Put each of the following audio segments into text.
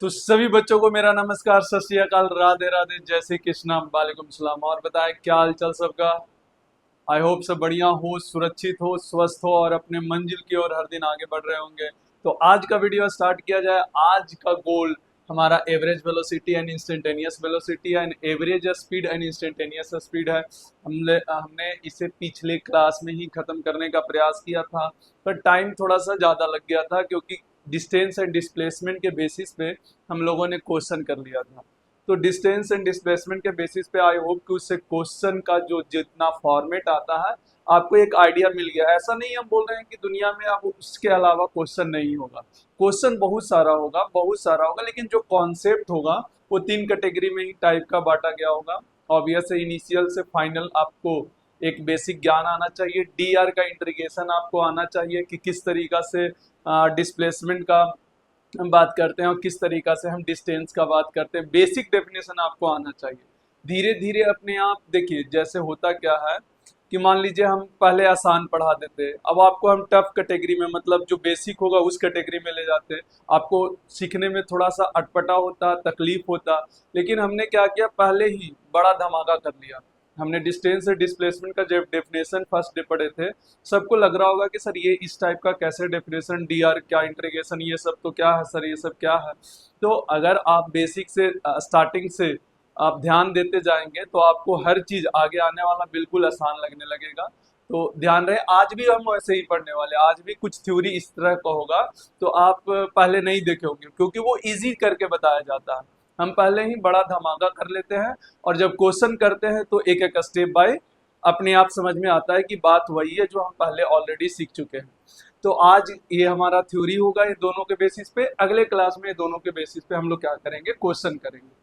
तो सभी बच्चों को मेरा नमस्कार, सत श्री अकाल, राधे राधे, जय श्री कृष्णा, वालेकुम सलाम। और बताएं क्या हाल चाल सबका। आई होप सब बढ़िया हो, सुरक्षित हो, स्वस्थ हो और अपने मंजिल की ओर हर दिन आगे बढ़ रहे होंगे। तो आज का वीडियो स्टार्ट किया जाए। आज का गोल हमारा average velocity and instantaneous velocity and average speed and instantaneous speed है। हमने इसे पिछले क्लास में ही खत्म करने का प्रयास किया था, पर टाइम थोड़ा सा ज़्यादा लग गया था क्योंकि डिस्टेंस एंड डिस्प्लेसमेंट के बेसिस पे हम लोगों ने क्वेश्चन कर लिया था। तो डिस्टेंस एंड डिस्प्लेसमेंट के बेसिस पे आई होप कि उससे क्वेश्चन का जो जितना फॉर्मेट आता है आपको एक आइडिया मिल गया। ऐसा नहीं हम बोल रहे हैं कि दुनिया में अब उसके अलावा क्वेश्चन नहीं होगा, क्वेश्चन बहुत सारा होगा, बहुत सारा होगा, लेकिन जो कॉन्सेप्ट होगा वो तीन कैटेगरी में ही टाइप का बांटा गया होगा। ऑब्वियस है, इनिशियल से फाइनल आपको एक बेसिक ज्ञान आना चाहिए, डी आर का इंटीग्रेशन आपको आना चाहिए कि किस तरीका से डिस्प्लेसमेंट का हम बात करते हैं और किस तरीका से हम डिस्टेंस का बात करते हैं। बेसिक डेफिनेशन आपको आना चाहिए। धीरे धीरे अपने आप देखिए जैसे होता क्या है कि मान लीजिए हम पहले आसान पढ़ा देते, अब आपको हम टफ कैटेगरी में, मतलब जो बेसिक होगा उस कैटेगरी में ले जाते, आपको सीखने में थोड़ा सा अटपटा होता, तकलीफ होता। लेकिन हमने क्या किया, पहले ही बड़ा धमाका कर लिया। हमने डिस्टेंस से डिस्प्लेसमेंट का जब डेफिनेशन फर्स्ट डे पढ़े थे, सबको लग रहा होगा कि सर ये इस टाइप का कैसे डेफिनेशन, डी आर क्या, इंटीग्रेशन, ये सब तो क्या है सर, ये सब क्या है। तो अगर आप बेसिक से स्टार्टिंग से आप ध्यान देते जाएंगे तो आपको हर चीज आगे आने वाला बिल्कुल आसान लगने लगेगा। तो ध्यान रहे, आज भी हम वैसे ही पढ़ने वाले, आज भी कुछ थ्योरी इस तरह का होगा तो आप पहले नहीं देखे होंगे क्योंकि वो इजी करके बताया जाता है। हम पहले ही बड़ा धमाका कर लेते हैं और जब क्वेश्चन करते हैं तो एक एक स्टेप बाय अपने आप समझ में आता है कि बात वही है जो हम पहले ऑलरेडी सीख चुके हैं। तो आज ये हमारा थ्योरी होगा ये दोनों के बेसिस पे, अगले क्लास में ये दोनों के बेसिस पे हम लोग क्या करेंगे, क्वेश्चन करेंगे।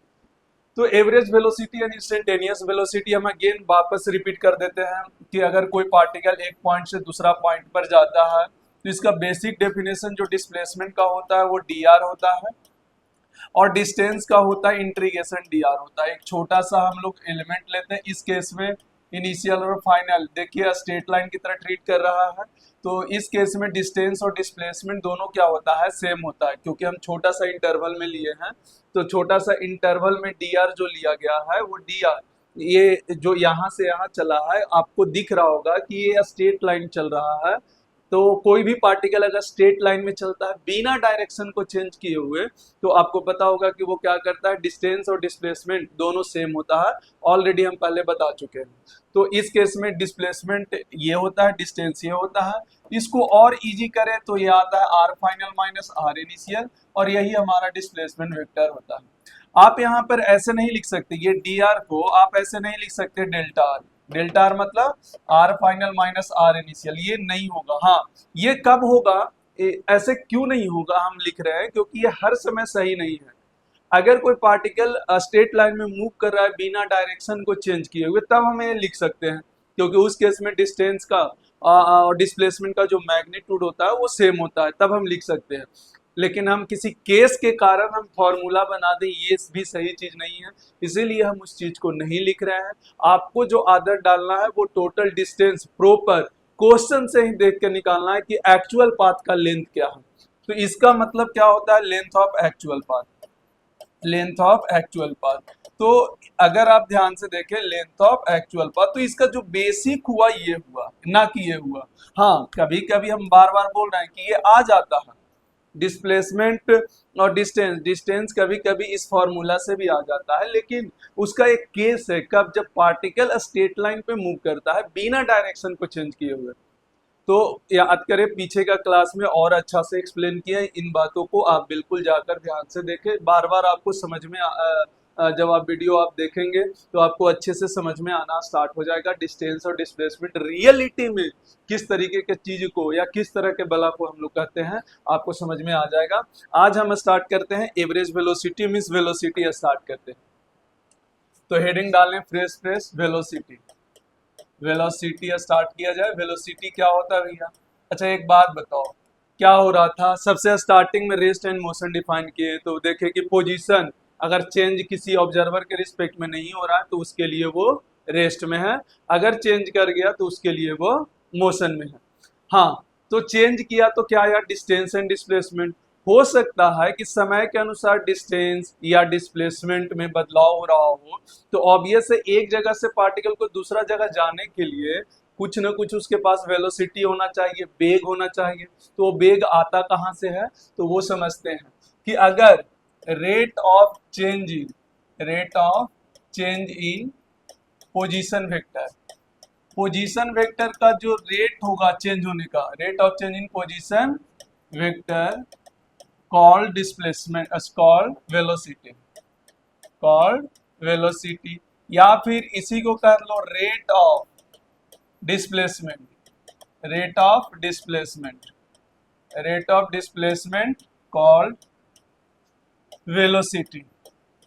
तो average velocity and instantaneous velocity हम अगेन वापस रिपीट कर देते हैं कि अगर कोई पार्टिकल एक पॉइंट से दूसरा पॉइंट पर जाता है तो इसका बेसिक डेफिनेशन जो डिस्प्लेसमेंट का होता है वो डी आर होता है और डिस्टेंस का होता है इंटीग्रेशन डी आर होता है। एक छोटा सा हम लोग एलिमेंट लेते हैं, इस केस में इनिशियल और फाइनल, देखिए स्ट्रेट लाइन की तरह ट्रीट कर रहा है। तो इस केस में डिस्टेंस और डिस्प्लेसमेंट दोनों क्या होता है, सेम होता है, क्योंकि हम छोटा सा इंटरवल में लिए हैं। तो छोटा सा इंटरवल में डी आर जो लिया गया है वो डी आर, ये जो यहाँ से यहाँ चला है, आपको दिख रहा होगा कि ये स्ट्रेट लाइन चल रहा है। तो कोई भी पार्टिकल अगर स्ट्रेट लाइन में चलता है बिना डायरेक्शन को चेंज किए हुए, तो आपको पता होगा कि वो क्या करता है, डिस्टेंस और डिस्प्लेसमेंट दोनों सेम होता है। ऑलरेडी हम पहले बता चुके हैं। तो इस केस में डिस्प्लेसमेंट ये होता है, डिस्टेंस ये होता है। इसको और इजी करें तो ये आता है R final minus R initial, और यही हमारा डिस्प्लेसमेंट वेक्टर होता है। आप यहाँ पर ऐसे नहीं लिख सकते, ये डी आर को आप ऐसे नहीं लिख सकते डेल्टा आर। डेल्टा आर मतलब R final minus R initial, ये नहीं होगा। हाँ, ये कब होगा, ऐसे क्यों नहीं होगा हम लिख रहे हैं, क्योंकि ये हर समय सही नहीं है। अगर कोई पार्टिकल स्ट्रेट लाइन में मूव कर रहा है बिना डायरेक्शन को चेंज किए हुए, तब हम ये लिख सकते हैं, क्योंकि उस केस में डिस्टेंस का और डिस्प्लेसमेंट का जो मैग्नीट्यूड होता है वो सेम होता है, तब हम लिख सकते हैं। लेकिन हम किसी केस के कारण हम फॉर्मूला बना दें, ये भी सही चीज नहीं है, इसीलिए हम उस चीज को नहीं लिख रहे हैं। आपको जो आदत डालना है वो टोटल डिस्टेंस प्रॉपर क्वेश्चन से ही देख के निकालना है कि एक्चुअल पाथ का लेंथ क्या है। तो इसका मतलब क्या होता है, length of actual path, length of actual path. तो अगर आप ध्यान से देखें लेंथ ऑफ एक्चुअल पाथ, तो इसका जो बेसिक हुआ ये हुआ, ना कि ये हुआ। हाँ, कभी कभी हम बार बार बोल रहे हैं कि ये आ जाता है डिस्प्लेसमेंट और डिस्टेंस, डिस्टेंस कभी कभी इस फॉर्मूला से भी आ जाता है, लेकिन उसका एक केस है कब, जब पार्टिकल स्ट्रेट लाइन पे मूव करता है बिना डायरेक्शन को चेंज किए हुए। तो याद करें पीछे का क्लास में और अच्छा से एक्सप्लेन किया है, इन बातों को आप बिल्कुल जाकर ध्यान से देखें, बार बार आपको समझ में जब आप वीडियो आप देखेंगे तो आपको अच्छे से समझ में आना स्टार्ट हो जाएगा। डिस्टेंस और डिस्प्लेसमेंट रियलिटी में किस तरीके के चीज को या किस तरह के बला को हम लोग कहते हैं, आपको समझ में आ जाएगा। आज हम स्टार्ट करते हैं average velocity means velocity start करते हैं। तो हेडिंग डालें fresh fresh velocity, velocity start किया जाए। वेलोसिटी क्या होता है भैया? अच्छा एक बात बताओ, क्या हो रहा था, सबसे स्टार्टिंग में रेस्ट एंड मोशन डिफाइन किए, तो देखे कि पोजीशन अगर चेंज किसी ऑब्जर्वर के रिस्पेक्ट में नहीं हो रहा है तो उसके लिए वो रेस्ट में है, अगर चेंज कर गया तो उसके लिए वो मोशन में है। हाँ, तो चेंज किया तो क्या आया, डिस्टेंस एंड डिस्प्लेसमेंट। हो सकता है कि समय के अनुसार डिस्टेंस या डिस्प्लेसमेंट में बदलाव हो रहा हो, तो ऑब्वियस है एक जगह से पार्टिकल को दूसरा जगह जाने के लिए कुछ न कुछ उसके पास वेलोसिटी होना चाहिए, वेग होना चाहिए। तो वो वेग आता कहाँ से है, तो वो समझते हैं कि अगर rate of change in position vector, position vector का जो रेट होगा चेंज होने का, rate of change in position vector called displacement, called velocity, called velocity, या फिर इसी को कर लो rate of displacement, rate of displacement, rate of displacement called velocity,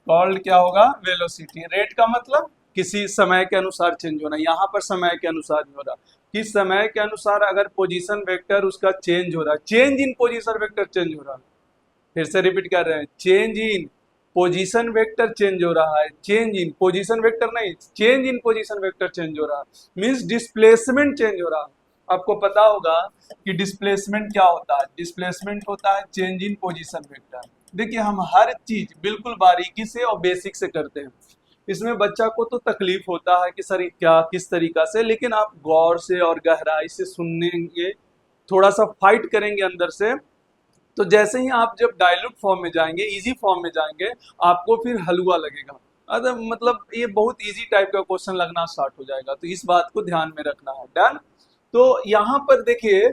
called क्या होगा, वेलोसिटी। रेट का मतलब किसी समय के अनुसार चेंज होना, यहाँ पर समय के अनुसार नहीं हो रहा, किस समय के अनुसार अगर पोजीशन वेक्टर उसका चेंज हो रहा है, change in position vector change हो रहा है, फिर से रिपीट कर रहे हैं, change in position vector change हो रहा है, चेंज इन पोजीशन वेक्टर नहीं, change in position vector change हो रहा है, मींस डिस्प्लेसमेंट चेंज हो रहा है। आपको पता होगा कि डिस्प्लेसमेंट क्या होता है, डिस्प्लेसमेंट होता है चेंज इन पोजीशन वेक्टर। देखिए हम हर चीज बिल्कुल बारीकी से और बेसिक से करते हैं, इसमें बच्चा को तो तकलीफ होता है कि सर क्या किस तरीका से, लेकिन आप गौर से और गहराई से सुनेंगे, थोड़ा सा फाइट करेंगे अंदर से, तो जैसे ही आप जब डाइल्यूट फॉर्म में जाएंगे, इजी फॉर्म में जाएंगे, आपको फिर हलवा लगेगा। अगर मतलब ये बहुत इजी टाइप का क्वेश्चन लगना स्टार्ट हो जाएगा, तो इस बात को ध्यान में रखना है। डन। तो यहाँ पर देखिए,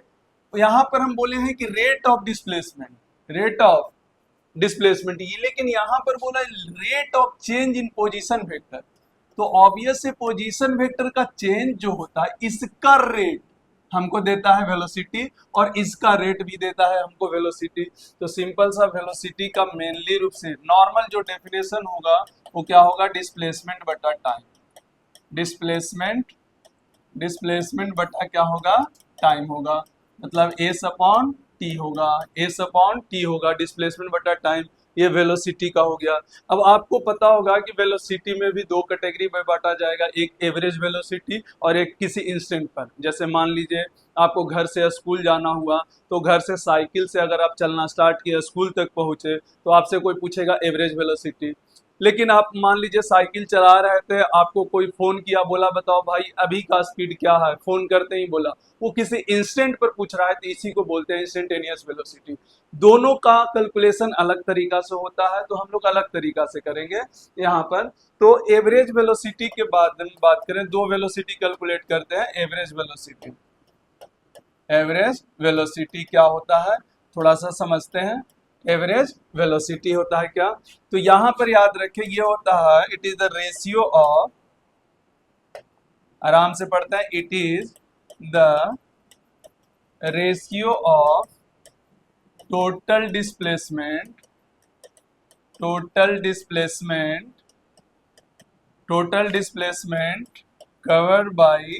यहाँ पर हम बोले हैं कि rate of displacement, rate of displacement ये, लेकिन यहाँ पर बोला rate of change in position vector, तो ऑब्वियस से पोजीशन वेक्टर का चेंज जो होता है इसका रेट हमको देता है वेलोसिटी, और इसका रेट भी देता है हमको वेलोसिटी। तो सिंपल सा वेलोसिटी का मेनली रूप से नॉर्मल जो डेफिनेशन होगा वो क्या होगा, डिस्प्लेसमेंट बटा टाइम, डिस्प्लेसमेंट, डिस्प्लेसमेंट बटा क्या होगा, टाइम होगा, मतलब एस अपॉन टी होगा, एस अपॉन टी होगा, डिस्प्लेसमेंट बटा टाइम, ये वेलोसिटी का हो गया। अब आपको पता होगा कि वेलोसिटी में भी दो कैटेगरी में बांटा जाएगा, एक एवरेज वेलोसिटी और एक किसी इंस्टेंट पर। जैसे मान लीजिए आपको घर से स्कूल जाना हुआ, तो घर से साइकिल से अगर आप चलना स्टार्ट किया, स्कूल तक पहुंचे, तो आपसे कोई पूछेगा एवरेज वेलोसिटी। लेकिन आप मान लीजिए साइकिल चला रहे थे, आपको कोई फोन किया, बोला बताओ भाई अभी का स्पीड क्या है, फोन करते ही बोला, वो किसी इंस्टेंट पर पूछ रहा है, तो इसी को बोलते हैं इंस्टेंटेनियस वेलोसिटी। दोनों का कैलकुलेशन अलग तरीका से होता है, तो हम लोग अलग तरीका से करेंगे यहाँ पर। तो एवरेज वेलोसिटी के बाद हम बात करें, दो वेलोसिटी कैलकुलेट करते हैं, एवरेज वेलोसिटी, एवरेज वेलोसिटी क्या होता है थोड़ा सा समझते हैं। एवरेज वेलोसिटी होता है क्या, तो यहां पर याद रखें ये होता है, it is the ratio of, आराम से पढ़ते हैं, it is the ratio of total displacement, total displacement, total displacement cover by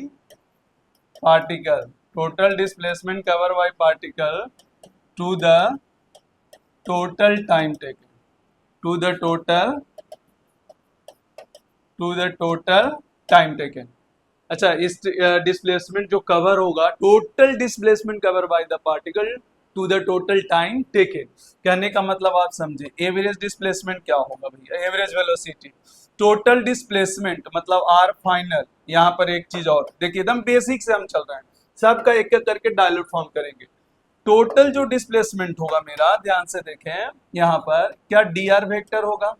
particle, total displacement cover by particle to the total time taken, to the total time taken. अच्छा, इस displacement जो cover होगा, total displacement cover by the particle to the total time taken, कहने का मतलब आप समझे। Average displacement क्या होगा भैया, एवरेज वेलोसिटी, टोटल डिस्प्लेसमेंट मतलब आर फाइनल। यहाँ पर एक चीज और देखिए, एकदम बेसिक से हम चल रहे हैं, सबका एक एक करके डायल्यूट फॉर्म करेंगे। टोटल जो डिस्प्लेसमेंट होगा मेरा, ध्यान से देखें, यहाँ पर क्या डी आर वेक्टर होगा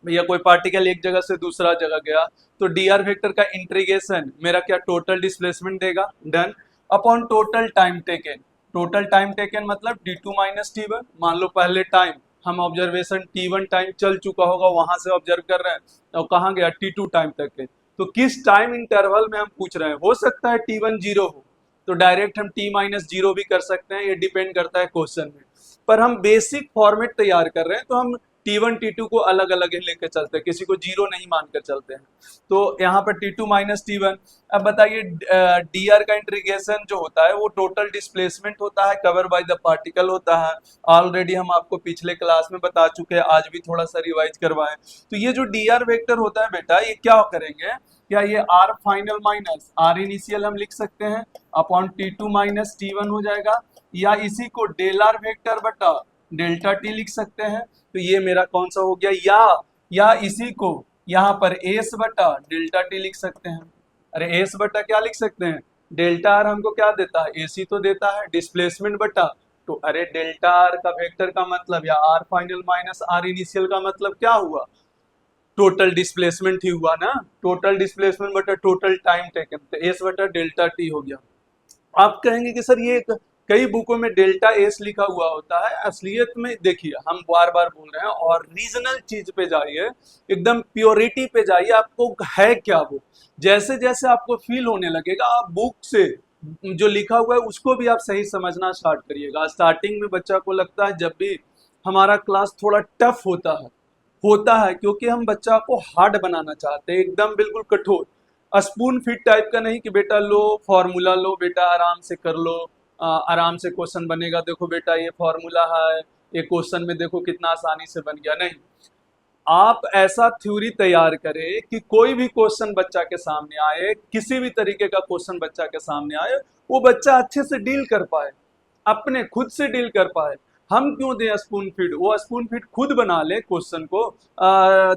भैया, कोई पार्टिकल एक जगह से दूसरा जगह गया, तो डी आर वेक्टर का इंटीग्रेशन मेरा क्या टोटल डिस्प्लेसमेंट देगा, done, upon total time taken, total time taken मतलब t2 माइनस टी वन। मान लो पहले टाइम हम ऑब्जर्वेशन t1 टाइम चल चुका होगा, वहां से ऑब्जर्व कर रहे हैं, और कहाँ गया t2 टाइम तक के, तो किस टाइम इंटरवल में हम पूछ रहे हैं, हो सकता है t1 जीरो हो, तो डायरेक्ट हम t माइनस जीरो भी कर सकते हैं, ये डिपेंड करता है क्वेश्चन में, पर हम बेसिक फॉर्मेट तैयार कर रहे हैं, तो हम T1 T2 को अलग अलग ही लेकर चलते हैं, किसी को जीरो नहीं मानकर चलते हैं। तो यहाँ पर T2 माइनस T1। अब बताइए DR का इंटीग्रेशन जो होता है वो टोटल डिस्प्लेसमेंट होता है, कवर बाय द पार्टिकल होता है, ऑलरेडी हम आपको पिछले क्लास में बता चुके हैं, आज भी थोड़ा सा रिवाइज करवाएं। तो ये जो DR वेक्टर होता है बेटा, ये क्या करेंगे, क्या ये R final minus R initial हम लिख सकते हैं अपॉन T2 माइनस T1 हो जाएगा, या इसी को डेल आर वेक्टर बटा डेल्टा टी लिख सकते हैं। तो ये मेरा कौन सा हो गया, या इसी को यहाँ पर एस बटा डेल्टा टी लिख सकते हैं। अरे एस बटा क्या लिख सकते हैं, डेल्टा आर हमको क्या देता है, एसी तो देता है, डिस्प्लेसमेंट बटा, तो अरे डेल्टा आर का वेक्टर का मतलब या R final minus R initial का मतलब क्या हुआ, टोटल डिस्प्लेसमेंट ही हुआ ना, टोटल डिस्प्लेसमेंट बटा टोटल टाइम टेकन, तो एस बटा डेल्टा टी हो गया। आप कहेंगे कि सर ये कई बुकों में डेल्टा एस लिखा हुआ होता है, असलियत में देखिए हम बार बार बोल रहे हैं और रीजनल चीज पे जाइए, एकदम प्योरिटी पे जाइए, आपको है क्या वो, जैसे जैसे आपको फील होने लगेगा आप बुक से जो लिखा हुआ है उसको भी आप सही समझना स्टार्ट करिएगा। स्टार्टिंग में बच्चा को लगता है जब भी हमारा क्लास थोड़ा टफ होता है क्योंकि हम बच्चा को हार्ड बनाना चाहते हैं, एकदम बिल्कुल कठोर, स्पून फिट टाइप का नहीं कि बेटा लो फॉर्मूला लो बेटा आराम से कर लो, आराम से क्वेश्चन बनेगा, देखो बेटा ये फॉर्मूला है, ये क्वेश्चन में देखो कितना आसानी से बन गया। नहीं, आप ऐसा थ्योरी तैयार करें कि कोई भी क्वेश्चन बच्चा के सामने आए, किसी भी तरीके का क्वेश्चन बच्चा के सामने आए, वो बच्चा अच्छे से डील कर पाए, अपने खुद से डील कर पाए। हम क्यों दें स्पून फीड, वो स्पून फीड खुद बना ले क्वेश्चन को,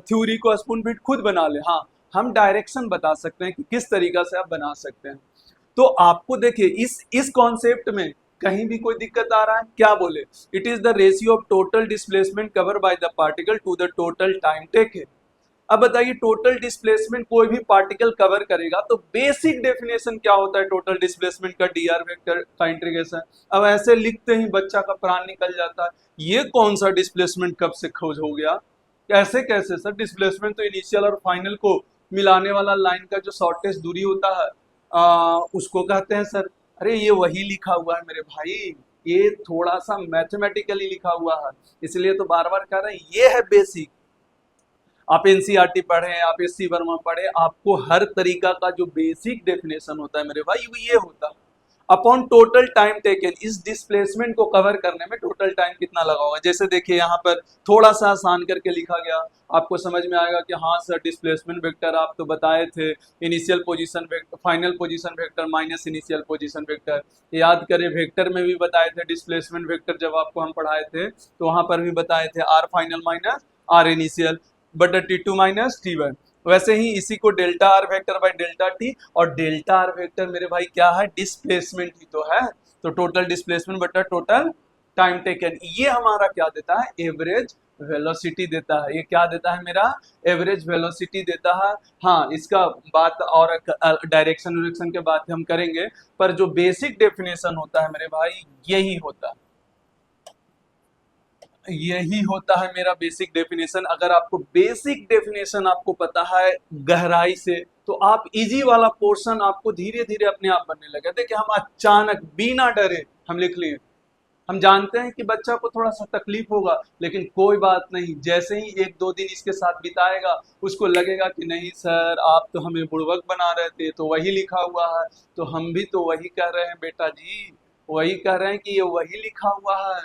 थ्योरी को स्पून फीड खुद बना ले। हाँ, हम डायरेक्शन बता सकते हैं कि किस तरीका से आप बना सकते हैं। तो आपको देखिए इस कॉन्सेप्ट में कहीं भी कोई दिक्कत आ रहा है क्या, बोले it is the ratio of total displacement cover by the particle to the total time taken. अब बताइए टोटल डिस्प्लेसमेंट कोई भी पार्टिकल कवर करेगा तो बेसिक डेफिनेशन क्या होता है टोटल डिस्प्लेसमेंट का, डीआर वेक्टर का इंटीग्रेशन। अब ऐसे लिखते ही बच्चा का प्राण निकल जाता है, ये कौन सा डिस्प्लेसमेंट कब से खोज हो गया, कैसे कैसे सर, डिस्प्लेसमेंट तो इनिशियल और फाइनल को मिलाने वाला लाइन का जो शॉर्टेस्ट दूरी होता है उसको कहते हैं सर। अरे ये वही लिखा हुआ है मेरे भाई, ये थोड़ा सा मैथमेटिकली लिखा हुआ है, इसलिए तो बार बार कह रहे हैं ये है बेसिक। आप एनसीईआरटी पढ़े, आप एससी वर्मा पढ़े, आपको हर तरीका का जो बेसिक डेफिनेशन होता है मेरे भाई वो ये होता है अपॉन टोटल टाइम टेकन, इस डिस्प्लेसमेंट को कवर करने में टोटल टाइम कितना लगा होगा। जैसे देखिए यहाँ पर थोड़ा सा आसान करके लिखा गया, आपको समझ में आएगा कि हाँ सर डिस्प्लेसमेंट वेक्टर आप तो बताए थे, initial position vector final position vector minus initial position vector, याद करें वेक्टर में भी बताए थे डिस्प्लेसमेंट वेक्टर, जब आपको हम पढ़ाए थे तो वहां पर भी बताए थे R final minus R initial बटा T2 माइनस T1। वैसे ही इसी को delta R vector by delta T, और डेल्टा आर वेक्टर मेरे भाई क्या है, डिस्प्लेसमेंट ही तो है, तो टोटल डिस्प्लेसमेंट बटा टोटल टाइम टेकन, ये हमारा क्या देता है, एवरेज वेलोसिटी देता है। ये क्या देता है मेरा, एवरेज वेलोसिटी देता है। हाँ, इसका बात और डायरेक्शन के बात हम करेंगे, पर जो बेसिक डेफिनेशन होता है मेरे भाई यही होता है, यही होता है मेरा बेसिक डेफिनेशन। अगर आपको बेसिक डेफिनेशन आपको पता है गहराई से, तो आप इजी वाला पोर्शन आपको धीरे धीरे अपने आप बनने लगे। देखिए हम अचानक बिना डरे हम लिख लिए, हम जानते हैं कि बच्चा को थोड़ा सा तकलीफ होगा, लेकिन कोई बात नहीं, जैसे ही एक दो दिन इसके साथ बिताएगा उसको लगेगा कि नहीं सर आप तो हमें बुड़बक बना रहे थे, तो वही लिखा हुआ है, तो हम भी तो वही कह रहे हैं बेटा जी, वही कह रहे हैं कि ये वही लिखा हुआ है,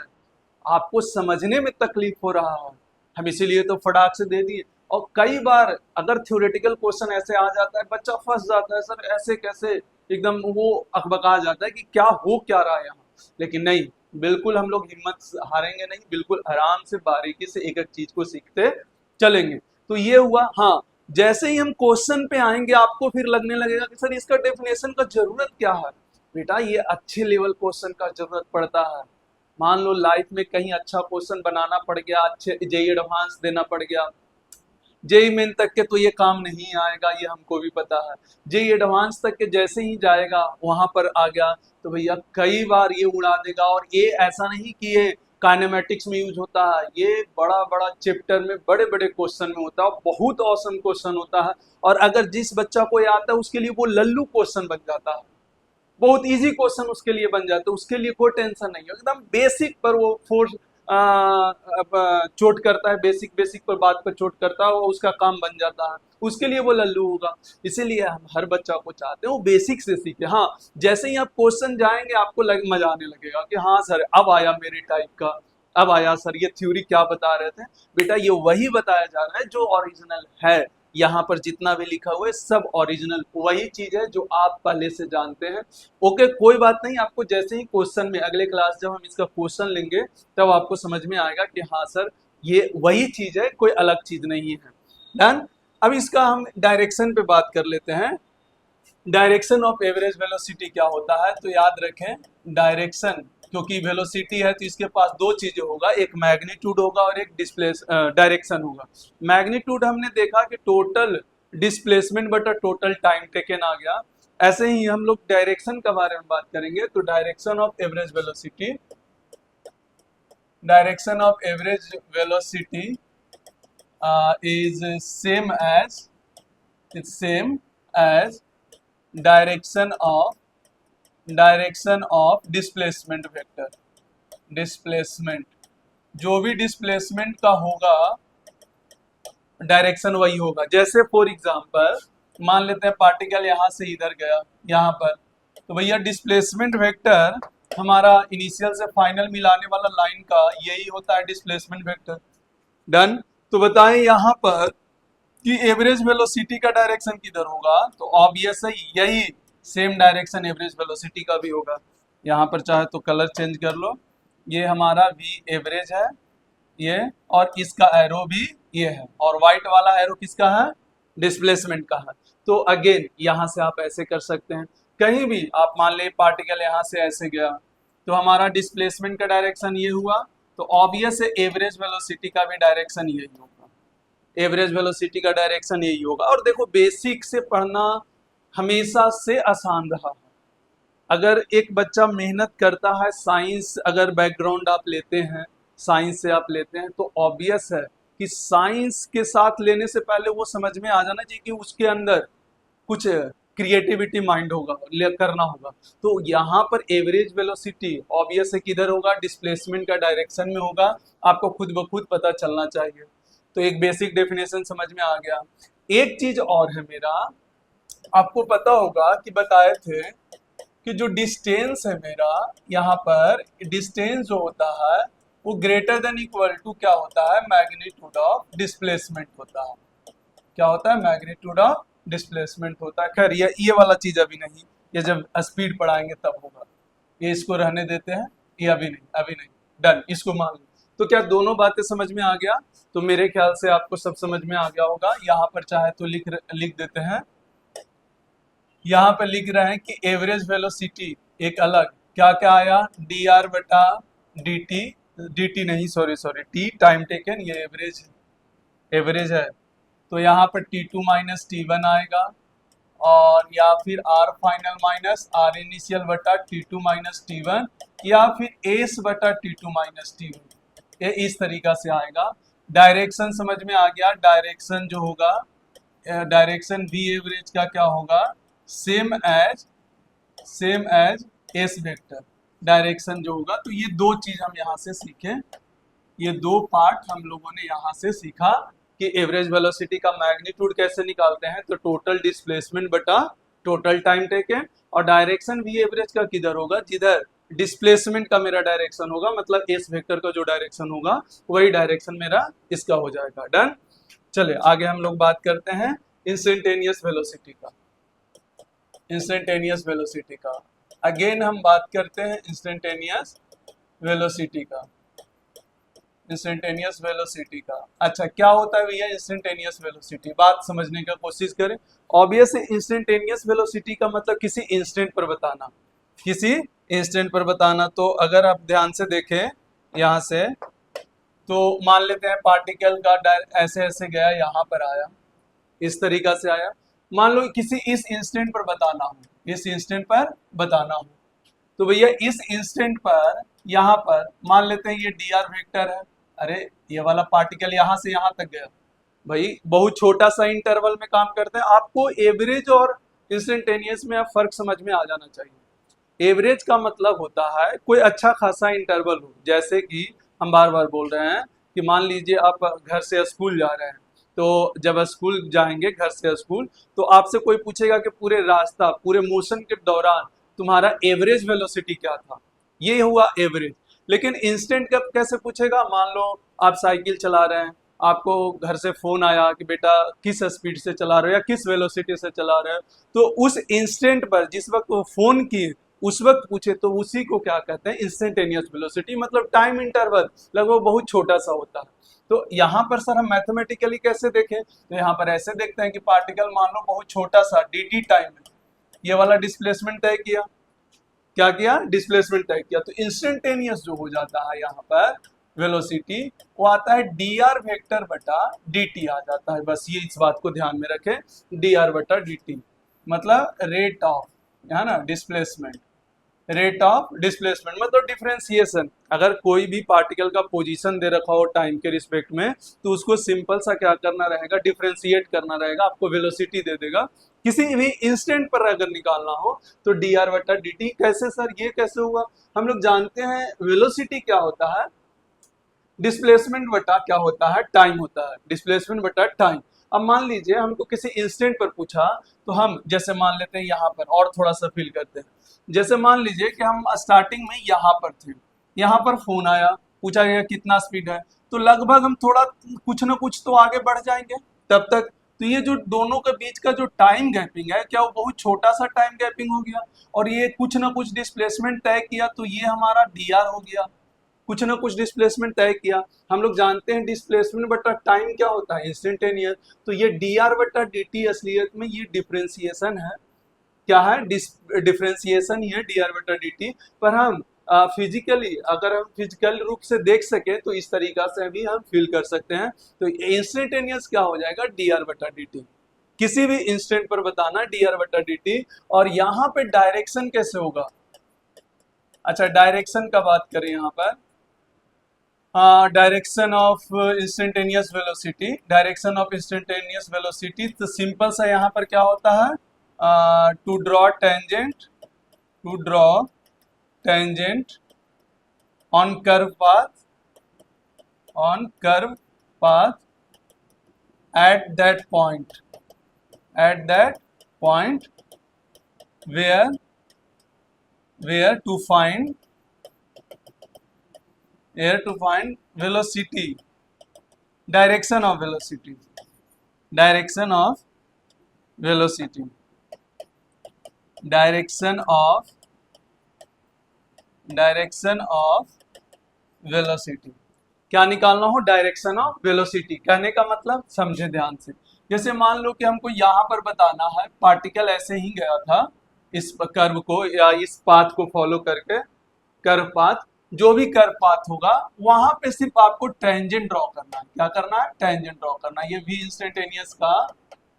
आपको समझने में तकलीफ हो रहा है, हम इसीलिए तो फटाक से दे दिए। और कई बार अगर थ्योरेटिकल क्वेश्चन ऐसे आ जाता है बच्चा फंस जाता है, सर ऐसे कैसे, एकदम वो अकबका जाता है कि क्या हो क्या रहा है यहाँ। लेकिन नहीं, बिल्कुल हम लोग हिम्मत हारेंगे नहीं, बिल्कुल आराम से बारीकी से एक एक चीज को सीखते चलेंगे। तो ये हुआ। हाँ, जैसे ही हम क्वेश्चन पे आएंगे आपको फिर लगने लगेगा कि सर इसका डेफिनेशन का जरूरत क्या है। बेटा ये अच्छे लेवल क्वेश्चन का जरूरत पड़ता है, मान लो लाइफ में कहीं अच्छा क्वेश्चन बनाना पड़ गया, अच्छे जेई एडवांस देना पड़ गया, जेई मेन तक के तो ये काम नहीं आएगा, ये हमको भी पता है, जेई एडवांस तक के जैसे ही जाएगा वहां पर आ गया तो भैया कई बार ये उड़ा देगा। और ये ऐसा नहीं कि ये काइनेमेटिक्स में यूज होता है, ये बड़ा बड़ा चैप्टर में बड़े बड़े क्वेश्चन में होता है, बहुत औसम क्वेश्चन होता है। और अगर जिस बच्चा को ये आता है उसके लिए वो लल्लू क्वेश्चन बन जाता है, बहुत इजी क्वेश्चन उसके लिए बन जाता है, उसके लिए कोई टेंशन नहीं है, एकदम बेसिक पर वो फोर्स चोट करता है, बेसिक बेसिक पर बात पर चोट करता है, वो उसका काम बन जाता है, उसके लिए वो लल्लू होगा। इसीलिए हम हर बच्चा को चाहते हैं वो बेसिक से सीखे। हाँ, जैसे ही आप क्वेश्चन जाएंगे आपको मजा आने लगेगा कि हाँ सर अब आया मेरे टाइप का, अब आया सर ये थ्योरी क्या बता रहे थे, बेटा ये वही बताया जा रहा है जो ओरिजिनल है, यहाँ पर जितना भी लिखा हुआ है सब ओरिजिनल वही चीज है जो आप पहले से जानते हैं। ओके, कोई बात नहीं, आपको जैसे ही क्वेश्चन में अगले क्लास जब हम इसका क्वेश्चन लेंगे तब आपको समझ में आएगा कि हाँ सर ये वही चीज है, कोई अलग चीज नहीं है। डन। अब इसका हम डायरेक्शन पे बात कर लेते हैं। डायरेक्शन ऑफ एवरेज वेलोसिटी क्या होता है, तो याद रखें डायरेक्शन, क्योंकि वेलोसिटी है तो इसके पास दो चीजें होगा, एक मैग्नीट्यूड होगा और एक डिस्प्लेस डायरेक्शन होगा। मैग्नीट्यूड हमने देखा कि टोटल डिस्प्लेसमेंट बटा टोटल टाइम टेकन आ गया। ऐसे ही हम लोग डायरेक्शन के बारे में बात करेंगे, तो direction of average velocity, direction of average velocity is same as direction of displacement vector. Displacement, जो भी डिस्प्लेसमेंट का होगा डायरेक्शन वही होगा। जैसे फॉर एग्जांपल मान लेते हैं पार्टिकल यहाँ से इधर गया यहाँ पर, तो भैया डिस्प्लेसमेंट वेक्टर हमारा इनिशियल से फाइनल मिलाने वाला लाइन का यही होता है डिस्प्लेसमेंट वेक्टर। डन। तो बताएं यहाँ पर कि एवरेज वेलोसिटी का डायरेक्शन किधर होगा, तो ऑब्वियस है यही सेम डायरेक्शन एवरेज वेलोसिटी का भी होगा। यहाँ पर चाहे तो कलर चेंज कर लो, ये हमारा वी एवरेज है ये, और इसका एरो भी ये है, और व्हाइट वाला एरो किसका है, डिस्प्लेसमेंट का है। तो अगेन यहाँ से आप ऐसे कर सकते हैं, कहीं भी आप मान ले पार्टिकल यहाँ से ऐसे गया तो हमारा डिस्प्लेसमेंट का डायरेक्शन ये हुआ, तो ऑब्वियस है एवरेज वेलोसिटी का भी डायरेक्शन यही होगा, एवरेज वेलोसिटी का डायरेक्शन यही होगा। और देखो बेसिक से पढ़ना हमेशा से आसान रहा है। अगर एक बच्चा मेहनत करता है, साइंस अगर बैकग्राउंड आप लेते हैं, साइंस से आप लेते हैं, तो ऑब्वियस है कि साइंस के साथ लेने से पहले वो समझ में आ जाना चाहिए कि उसके अंदर कुछ क्रिएटिविटी माइंड होगा, करना होगा। तो यहाँ पर एवरेज वेलोसिटी ऑब्वियस है किधर होगा, डिस्प्लेसमेंट का डायरेक्शन में होगा, आपको खुद ब खुद पता चलना चाहिए। तो एक बेसिक डेफिनेशन समझ में आ गया। एक चीज और है मेरा, आपको पता होगा कि बताए थे कि जो डिस्टेंस है मेरा यहाँ पर, डिस्टेंस जो होता है वो ग्रेटर देन इक्वल टू क्या होता है, मैग्नीट्यूड ऑफ डिस्प्लेसमेंट होता है। क्या होता है, मैग्नीट्यूड ऑफ डिस्प्लेसमेंट होता है। खैर ये वाला चीज अभी नहीं, ये जब स्पीड पढ़ाएंगे तब होगा, ये इसको रहने देते हैं, ये अभी नहीं। डन, इसको मान लो। तो क्या दोनों बातें समझ में आ गया, तो मेरे ख्याल से आपको सब समझ में आ गया होगा। यहाँ पर चाहे तो लिख देते हैं, यहाँ पर लिख रहे हैं कि एवरेज वेलोसिटी एक अलग क्या क्या आया, डी आर बटा डी टी नहीं सॉरी टी टाइम टेकन, ये एवरेज है। तो यहाँ पर T2 माइनस T1 आएगा, और या फिर R final minus R initial बटा T2 माइनस T1, या फिर एस बटा T2 माइनस T1, ये इस तरीका से आएगा। डायरेक्शन समझ में आ गया, डायरेक्शन जो होगा, डायरेक्शन V एवरेज का क्या होगा, same as S vector direction जो होगा। तो ये दो चीज हम यहाँ से सीखे, ये दो पार्ट हम लोगों ने यहाँ से सीखा कि एवरेज वेलोसिटी का मैग्नीट्यूड कैसे निकालते हैं, तो टोटल डिस्प्लेसमेंट बटा टोटल टाइम टेकन, और डायरेक्शन वी एवरेज का किधर होगा, जिधर डिस्प्लेसमेंट का मेरा डायरेक्शन होगा, मतलब एस वेक्टर का जो डायरेक्शन होगा वही डायरेक्शन मेरा इसका हो जाएगा। डन। चले आगे हम लोग बात करते हैं इंस्टेंटेनियस वेलोसिटी का। इंस्टेंटेनियस वेलोसिटी का अगेन हम बात करते हैं इंस्टेंटेनियस वेलोसिटी का। इंस्टेंटेनियस वेलोसिटी का अच्छा क्या होता है भैया, इंस्टेंटेनियस वेलोसिटी बात समझने का कोशिश करें। ऑब्वियस इंस्टेंटेनियस वेलोसिटी का मतलब किसी इंस्टेंट पर बताना, किसी इंस्टेंट पर बताना। तो अगर आप ध्यान से देखें यहाँ से, तो मान लेते हैं पार्टिकल का ऐसे ऐसे गया, यहाँ पर आया, इस तरीका से आया। मान लो किसी इस इंस्टेंट पर बताना हो, इस इंस्टेंट पर बताना हो, तो भैया इस इंस्टेंट पर यहाँ पर मान लेते हैं ये डी आर वेक्टर है। अरे ये वाला पार्टिकल यहाँ से यहाँ तक गया, भाई बहुत छोटा सा इंटरवल में काम करते हैं। आपको एवरेज और इंस्टेंटेनियस में आप फर्क समझ में आ जाना चाहिए। एवरेज का मतलब होता है कोई अच्छा खासा इंटरवल हो, जैसे कि हम बार बार बोल रहे हैं कि मान लीजिए आप घर से स्कूल जा रहे हैं, तो जब स्कूल जाएंगे घर से स्कूल, तो आपसे कोई पूछेगा कि पूरे रास्ता पूरे मोशन के दौरान तुम्हारा एवरेज वेलोसिटी क्या था, ये हुआ एवरेज। लेकिन इंस्टेंट कब कैसे पूछेगा, मान लो आप साइकिल चला रहे हैं, आपको घर से फोन आया कि बेटा किस स्पीड से चला रहे हो या किस वेलोसिटी से चला रहे हो, तो उस इंस्टेंट पर जिस वक्त वो फोन किए उस वक्त पूछे तो उसी को क्या कहते हैं, इंस्टेंटेनियस वेलोसिटी। मतलब टाइम इंटरवल लगभग बहुत छोटा सा होता है। तो यहाँ पर सर हम मैथमेटिकली कैसे देखें, तो यहाँ पर ऐसे देखते हैं कि पार्टिकल मान लो बहुत छोटा सा dt टाइम में ये वाला डिस्प्लेसमेंट तय किया, क्या किया, डिस्प्लेसमेंट तय किया, तो इंस्टेंटेनियस जो हो जाता है यहाँ पर वेलोसिटी वो आता है dr वेक्टर बटा dt आ जाता है। बस ये इस बात को ध्यान में रखें, dr बटा dt मतलब रेट ऑफ, है ना, डिस्प्लेसमेंट, रेट ऑफ डिस्प्लेसमेंट मतलब डिफरेंशिएशन। अगर कोई भी पार्टिकल का पोजीशन दे रखा हो टाइम के रिस्पेक्ट में तो उसको सिंपल सा क्या करना रहेगा, डिफरेंशिएट करना रहेगा, आपको वेलोसिटी दे देगा। किसी भी इंस्टेंट पर अगर निकालना हो तो डी आर बटा डी टी। कैसे सर, ये कैसे हुआ, हम लोग जानते हैं वेलोसिटी क्या होता है, डिस्प्लेसमेंट बटा क्या होता है, टाइम होता है, डिस्प्लेसमेंट बटा टाइम। अब मान लीजिए हमको किसी इंस्टेंट पर पूछा तो हम जैसे मान लेते हैं यहाँ पर और थोड़ा सा फील करते हैं, जैसे मान लीजिए कि हम स्टार्टिंग में यहाँ पर थे, यहाँ पर फोन आया, पूछा गया कितना स्पीड है, तो लगभग हम थोड़ा कुछ ना कुछ तो आगे बढ़ जाएंगे तब तक। तो ये जो दोनों के बीच का जो टाइम गैपिंग है क्या वो बहुत छोटा सा टाइम गैपिंग हो गया, और ये कुछ ना कुछ डिस्प्लेसमेंट तय किया तो ये हमारा डी आर हो गया, कुछ ना कुछ डिस्प्लेसमेंट तय किया। हम लोग जानते हैं डिस्प्लेसमेंट बटा टाइम क्या होता है, इंस्टेंटेनियस। तो ये डी आर बटा डी टी असलियत में ये डिफरेंशिएशन है, क्या है, डिफरेंशिएशन ही है डी आर बटा डी टी। पर हम फिजिकली अगर हम फिजिकल रूप से देख सके तो इस तरीका से भी हम फील कर सकते हैं। तो इंस्टेंटेनियस क्या हो जाएगा, डी आर बटा डी टी, किसी भी इंस्टेंट पर बताना डी आर बटा डी टी। और यहाँ पे डायरेक्शन कैसे होगा, अच्छा डायरेक्शन का बात करें यहाँ पर, direction of instantaneous velocity, direction of instantaneous velocity, तो सिंपल सा यहाँ पर क्या होता है, to draw tangent, to draw tangent on curve path, on curve path at that point, at that point where to find velocity, direction of velocity, direction of velocity, direction of velocity। क्या निकालना हो, direction of velocity. कहने का मतलब समझे ध्यान से, जैसे मान लो कि हमको यहाँ पर बताना है पार्टिकल ऐसे ही गया था इस कर्व को या इस पाथ को फॉलो करके, कर्व पाथ, जो भी कर्व पाथ होगा वहां पे सिर्फ आपको टेंजेंट ड्रॉ करना है। क्या करना है, टेंजेंट ड्रॉ करना है। ये वी इंस्टेंटेनियस का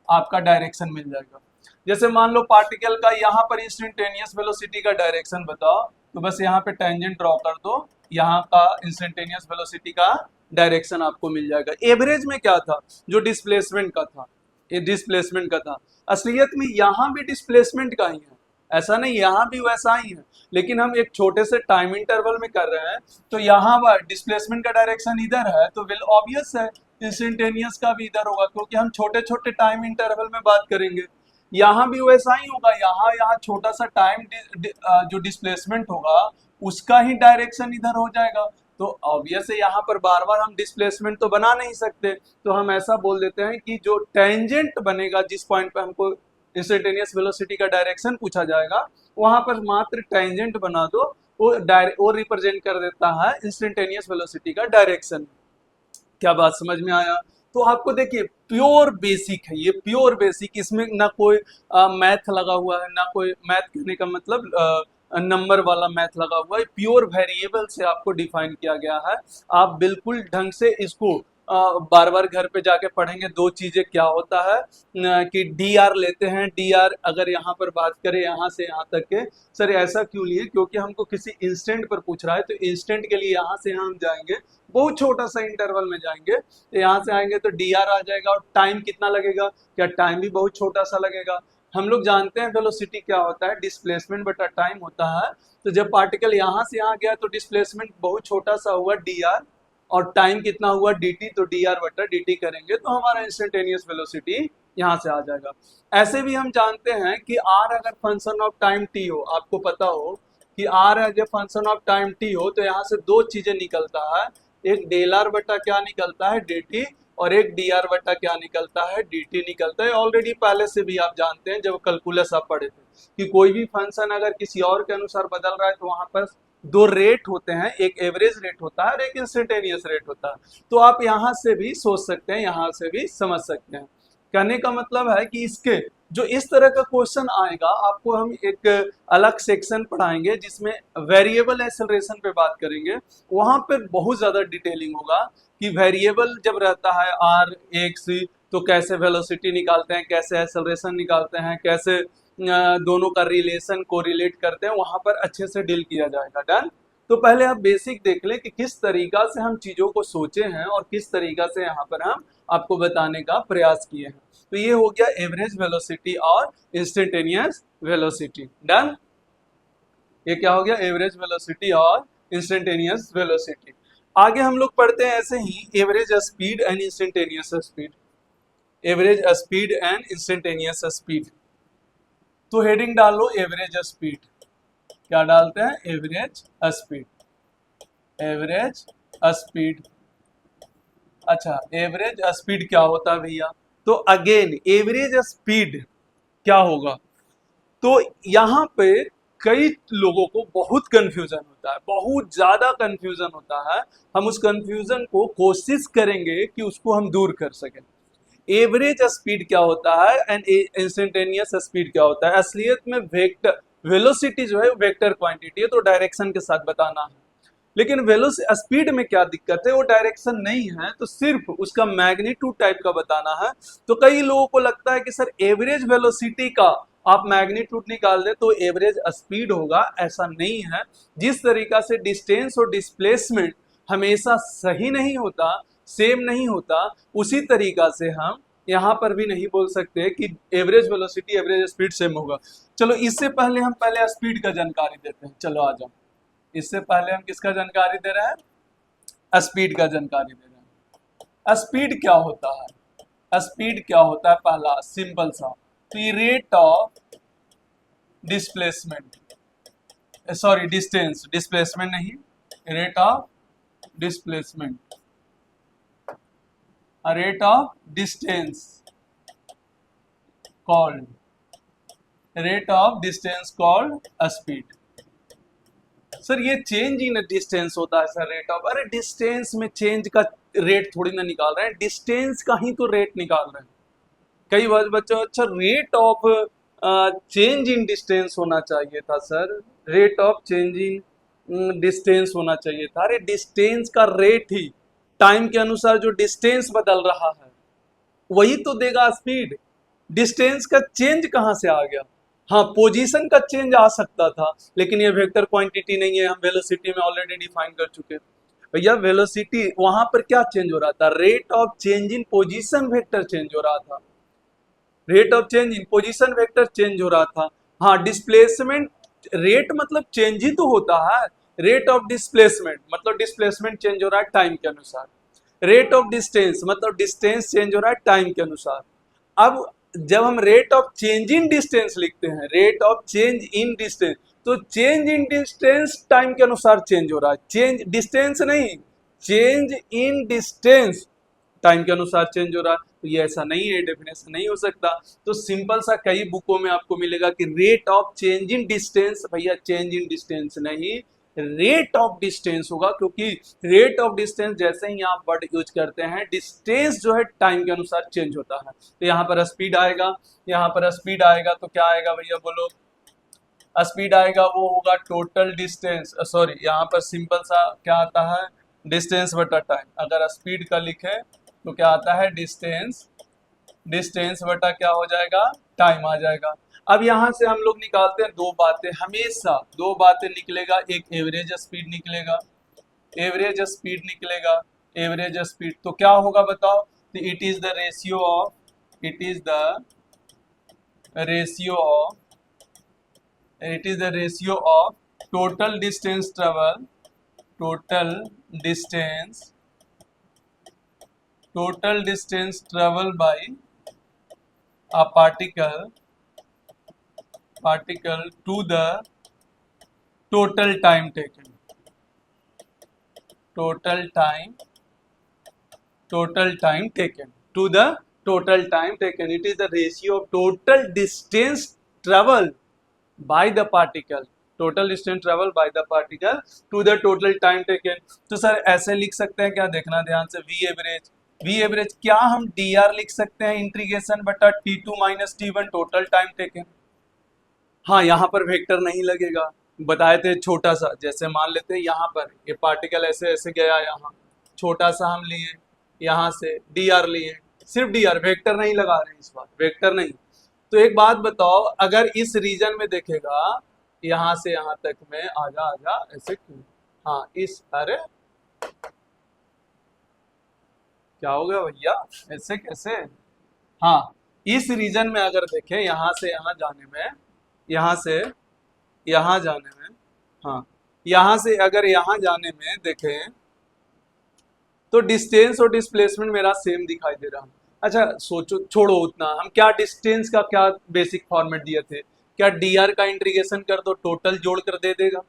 आपका डायरेक्शन मिल जाएगा। जैसे मान लो पार्टिकल का यहाँ पर इंस्टेंटेनियस वेलोसिटी का डायरेक्शन बताओ, तो बस यहाँ पे टेंजेंट ड्रॉ कर दो, यहाँ का इंस्टेंटेनियस वेलोसिटी का डायरेक्शन आपको मिल जाएगा। एवरेज में क्या था, जो डिस्प्लेसमेंट का था, ये डिस्प्लेसमेंट का था। असलियत में यहाँ भी डिस्प्लेसमेंट का ही है, ऐसा नहीं, यहाँ भी वैसा ही है, लेकिन हम एक छोटे से टाइम इंटरवल में कर रहे हैं। तो यहाँ पर डिस्प्लेसमेंट का डायरेक्शन इधर है तो वेल ऑब्वियस है इंस्टेंटेनियस का भी इधर होगा, क्योंकि हम छोटे छोटे टाइम इंटरवल में बात करेंगे। यहाँ भी वैसा ही होगा, यहाँ छोटा सा टाइम जो डिस्प्लेसमेंट होगा उसका ही डायरेक्शन इधर हो जाएगा। तो ऑब्वियस है यहाँ पर बार बार हम डिस्प्लेसमेंट तो बना नहीं सकते, तो हम ऐसा बोल देते हैं कि जो टेंजेंट बनेगा जिस पॉइंट पे हमको इंस्टेंटेनियस वेलोसिटी का डायरेक्शन पूछा जाएगा वहां पर मात्र टेंजेंट बना दो, वो रिप्रेजेंट कर देता है इंस्टेंटेनियस वेलोसिटी का डायरेक्शन। क्या बात समझ में आया? तो आपको देखिए प्योर बेसिक है, ये प्योर बेसिक, इसमें ना कोई मैथ लगा हुआ है, ना कोई मैथ कहने का मतलब नंबर वाला मैथ लगा हुआ है, प्योर वेरिएबल से आपको डिफाइन किया गया है। आप बिल्कुल ढंग से इसको बार बार घर पे जाके पढ़ेंगे। दो चीजें क्या होता है कि डी आर लेते हैं, डी आर अगर यहाँ पर बात करें यहाँ से यहाँ तक के, सर ऐसा क्यों लिए, क्योंकि हमको किसी इंस्टेंट पर पूछ रहा है, तो इंस्टेंट के लिए यहाँ से यहाँ हम जाएंगे, बहुत छोटा सा इंटरवल में जाएंगे, तो यहाँ से आएंगे तो डी आर आ जाएगा। और टाइम कितना लगेगा, क्या टाइम भी बहुत छोटा सा लगेगा। हम लोग जानते हैं वेलोसिटी क्या होता है, डिस्प्लेसमेंट बटा टाइम होता है। तो जब पार्टिकल यहाँ से यहाँ गया तो डिस्प्लेसमेंट बहुत छोटा सा हुआ डी आर, और टाइम कितना हुआ डी टी, तो डी आर बटा डी टी करेंगे तो हमारा इंस्टेंटेनियस वेलोसिटी यहाँ से आ जाएगा। ऐसे भी हम जानते हैं कि आर अगर फंक्शन ऑफ टाइम टी हो, आपको पता हो कि आर अगर फंक्शन ऑफ टाइम टी हो तो यहाँ से दो चीजें निकलता है, एक डेल आर बटा क्या निकलता है, डी टी, और एक dr बटा क्या निकलता है, dt निकलता है। ऑलरेडी पहले से भी आप जानते हैं जब कैलकुलस आप पढ़े थे कि कोई भी फंक्शन अगर किसी और के अनुसार बदल रहा है तो वहां पर दो रेट होते हैं, एक एवरेज रेट होता है और एक इंस्टेंटेनियस रेट होता है। तो आप यहाँ से भी सोच सकते हैं, यहाँ से भी समझ सकते हैं। कहने का मतलब है कि इसके जो इस तरह का क्वेश्चन आएगा आपको हम एक अलग सेक्शन पढ़ाएंगे जिसमें वेरिएबल एक्सेलरेशन पे बात करेंगे। वहां पर बहुत ज्यादा डिटेलिंग होगा कि वेरिएबल जब रहता है आर एक्स तो कैसे वेलोसिटी निकालते हैं, कैसे एक्सेलरेशन निकालते हैं, कैसे दोनों का रिलेशन को रिलेट करते हैं, वहां पर अच्छे से डील किया जाएगा। डन। तो पहले आप बेसिक देख लें कि किस तरीका से हम चीजों को सोचे हैं और किस तरीका से यहाँ पर हम आपको बताने का प्रयास किए हैं। तो ये हो गया एवरेज वेलोसिटी और इंस्टेंटेनियस वेलोसिटी। डन। ये क्या हो गया, एवरेज वेलोसिटी और इंस्टेंटेनियस वेलोसिटी। आगे हम लोग पढ़ते हैं ऐसे ही average speed and instantaneous speed. Average speed and instantaneous speed. तो हेडिंग डालो एवरेज स्पीड। क्या डालते हैं, एवरेज स्पीड। Average speed. अच्छा, एवरेज स्पीड क्या होता है भैया? तो अगेन एवरेज स्पीड क्या होगा? तो यहाँ पे कई लोगों को बहुत कंफ्यूजन होता है, बहुत ज्यादा कंफ्यूजन होता है। हम उस कंफ्यूजन को कोशिश करेंगे कि उसको हम दूर कर सकें। एवरेज स्पीड क्या होता है एंड इंस्टेंटेनियस स्पीड क्या होता है? असलियत में वेक्टर वेलोसिटी जो है वेक्टर क्वांटिटी है, तो डायरेक्शन के साथ बताना है। लेकिन वेलोसिटी स्पीड में क्या दिक्कत है, वो डायरेक्शन नहीं है, तो सिर्फ उसका मैग्नीट्यूड टाइप का बताना है। तो कई लोगों को लगता है कि सर एवरेज वेलोसिटी का आप मैग्नीट्यूड निकाल दे तो एवरेज स्पीड होगा। ऐसा नहीं है। जिस तरीका से डिस्टेंस और डिस्प्लेसमेंट हमेशा सही नहीं होता, सेम नहीं होता, उसी तरीका से हम यहाँ पर भी नहीं बोल सकते कि average velocity average speed same होगा। चलो इससे पहले हम पहले स्पीड का जानकारी देते हैं। चलो आ जाओ। इससे पहले हम किसका जानकारी दे रहे हैं? स्पीड का जानकारी दे रहे हैं। स्पीड क्या होता है? स्पीड क्या होता है? पहला सिंपल सा, rate of displacement, sorry distance, displacement नहीं, rate of displacement, rate of distance called, rate of distance called speed. Sir ये चेंज इन डिस्टेंस होता है सर, रेट ऑफ, अरे डिस्टेंस में चेंज का रेट थोड़ी ना निकाल रहे हैं, डिस्टेंस का ही तो रेट निकाल रहे हैं। कई बार बच्चों, अच्छा rate of change in distance होना चाहिए था sir, rate of change in distance होना चाहिए था। अरे डिस्टेंस का रेट ही टाइम के अनुसार जो डिस्टेंस बदल रहा है वही तो देगा स्पीड। डिस्टेंस का चेंज कहां से आ गया? हाँ, पोजीशन का चेंज आ सकता था, लेकिन ये वेक्टर क्वांटिटी नहीं है, हम वेलोसिटी में ऑलरेडी डिफाइन कर चुके हैं। भैया वेलोसिटी वहां पर क्या चेंज हो रहा था? Rate of change in position vector change हो रहा था। Rate of change in position vector change हो रहा था। हाँ, डिस्प्लेसमेंट रेट मतलब चेंज ही तो होता है। रेट ऑफ डिस्प्लेसमेंट मतलब डिस्प्लेसमेंट चेंज हो रहा है टाइम के अनुसार। रेट ऑफ डिस्टेंस मतलब डिस्टेंस चेंज हो रहा है टाइम के अनुसार। अब जब हम rate of change in distance लिखते हैं, rate of change in distance, तो चेंज इन डिस्टेंस टाइम के अनुसार चेंज हो रहा है, चेंज डिस्टेंस नहीं, चेंज इन डिस्टेंस टाइम के अनुसार चेंज हो रहा है। तो ये ऐसा नहीं है, डेफिनेशन नहीं हो सकता। तो सिंपल सा कई बुकों में आपको मिलेगा कि rate of change in distance, भैया चेंज इन डिस्टेंस नहीं, रेट ऑफ डिस्टेंस होगा, क्योंकि रेट ऑफ डिस्टेंस जैसे ही आप वर्ड यूज करते हैं, डिस्टेंस जो है टाइम के अनुसार चेंज होता है। तो यहाँ पर स्पीड आएगा, यहाँ पर स्पीड आएगा तो क्या आएगा भैया बोलो? स्पीड आएगा वो होगा टोटल डिस्टेंस, सॉरी यहाँ पर सिंपल सा क्या आता है, डिस्टेंस बटा टाइम। अगर स्पीड का लिखे तो क्या आता है, डिस्टेंस, डिस्टेंस बटा क्या हो जाएगा, टाइम आ जाएगा। अब यहाँ से हम लोग निकालते हैं दो बातें, हमेशा दो बातें निकलेगा, एक एवरेज स्पीड निकलेगा, एवरेज स्पीड निकलेगा, एवरेज स्पीड। तो क्या होगा बताओ? तो it is the ratio of, it is the ratio of, it is the ratio of total distance travel, total distance, total distance travel by a particle, particle to the total time taken, total time total time taken, to the total time taken. It is the ratio of total distance traveled by the particle, total distance traveled by the particle to the total time taken. तो sir ऐसे लिख सकते हैं क्या, देखना ध्यान से, v average क्या हम dr लिख सकते हैं इंटीग्रेशन बटा t2 minus t1 total time taken. हाँ, यहाँ पर वेक्टर नहीं लगेगा, बताए थे छोटा सा, जैसे मान लेते हैं यहाँ पर ये पार्टिकल ऐसे ऐसे गया, यहाँ छोटा सा हम लिए, यहाँ से dr लिए, सिर्फ dr, वेक्टर नहीं लगा रहे हैं इस बार, वेक्टर नहीं। तो एक बात बताओ, अगर इस रीजन में देखेगा, यहाँ से यहाँ तक में आजा आजा ऐसे क्यों, हाँ इस, अरे क्या हो गया भैया, ऐसे कैसे, हाँ इस रीजन में अगर देखें, यहाँ से यहाँ जाने में, यहाँ से यहाँ जाने में, हाँ यहाँ से अगर यहाँ जाने में देखें तो डिस्टेंस और डिस्प्लेसमेंट मेरा सेम दिखाई दे रहा है। अच्छा सोचो, छोड़ो उतना, हम क्या डिस्टेंस का क्या बेसिक फॉर्मेट दिए थे, क्या dr का इंटीग्रेशन कर दो टोटल जोड़ कर दे देगा,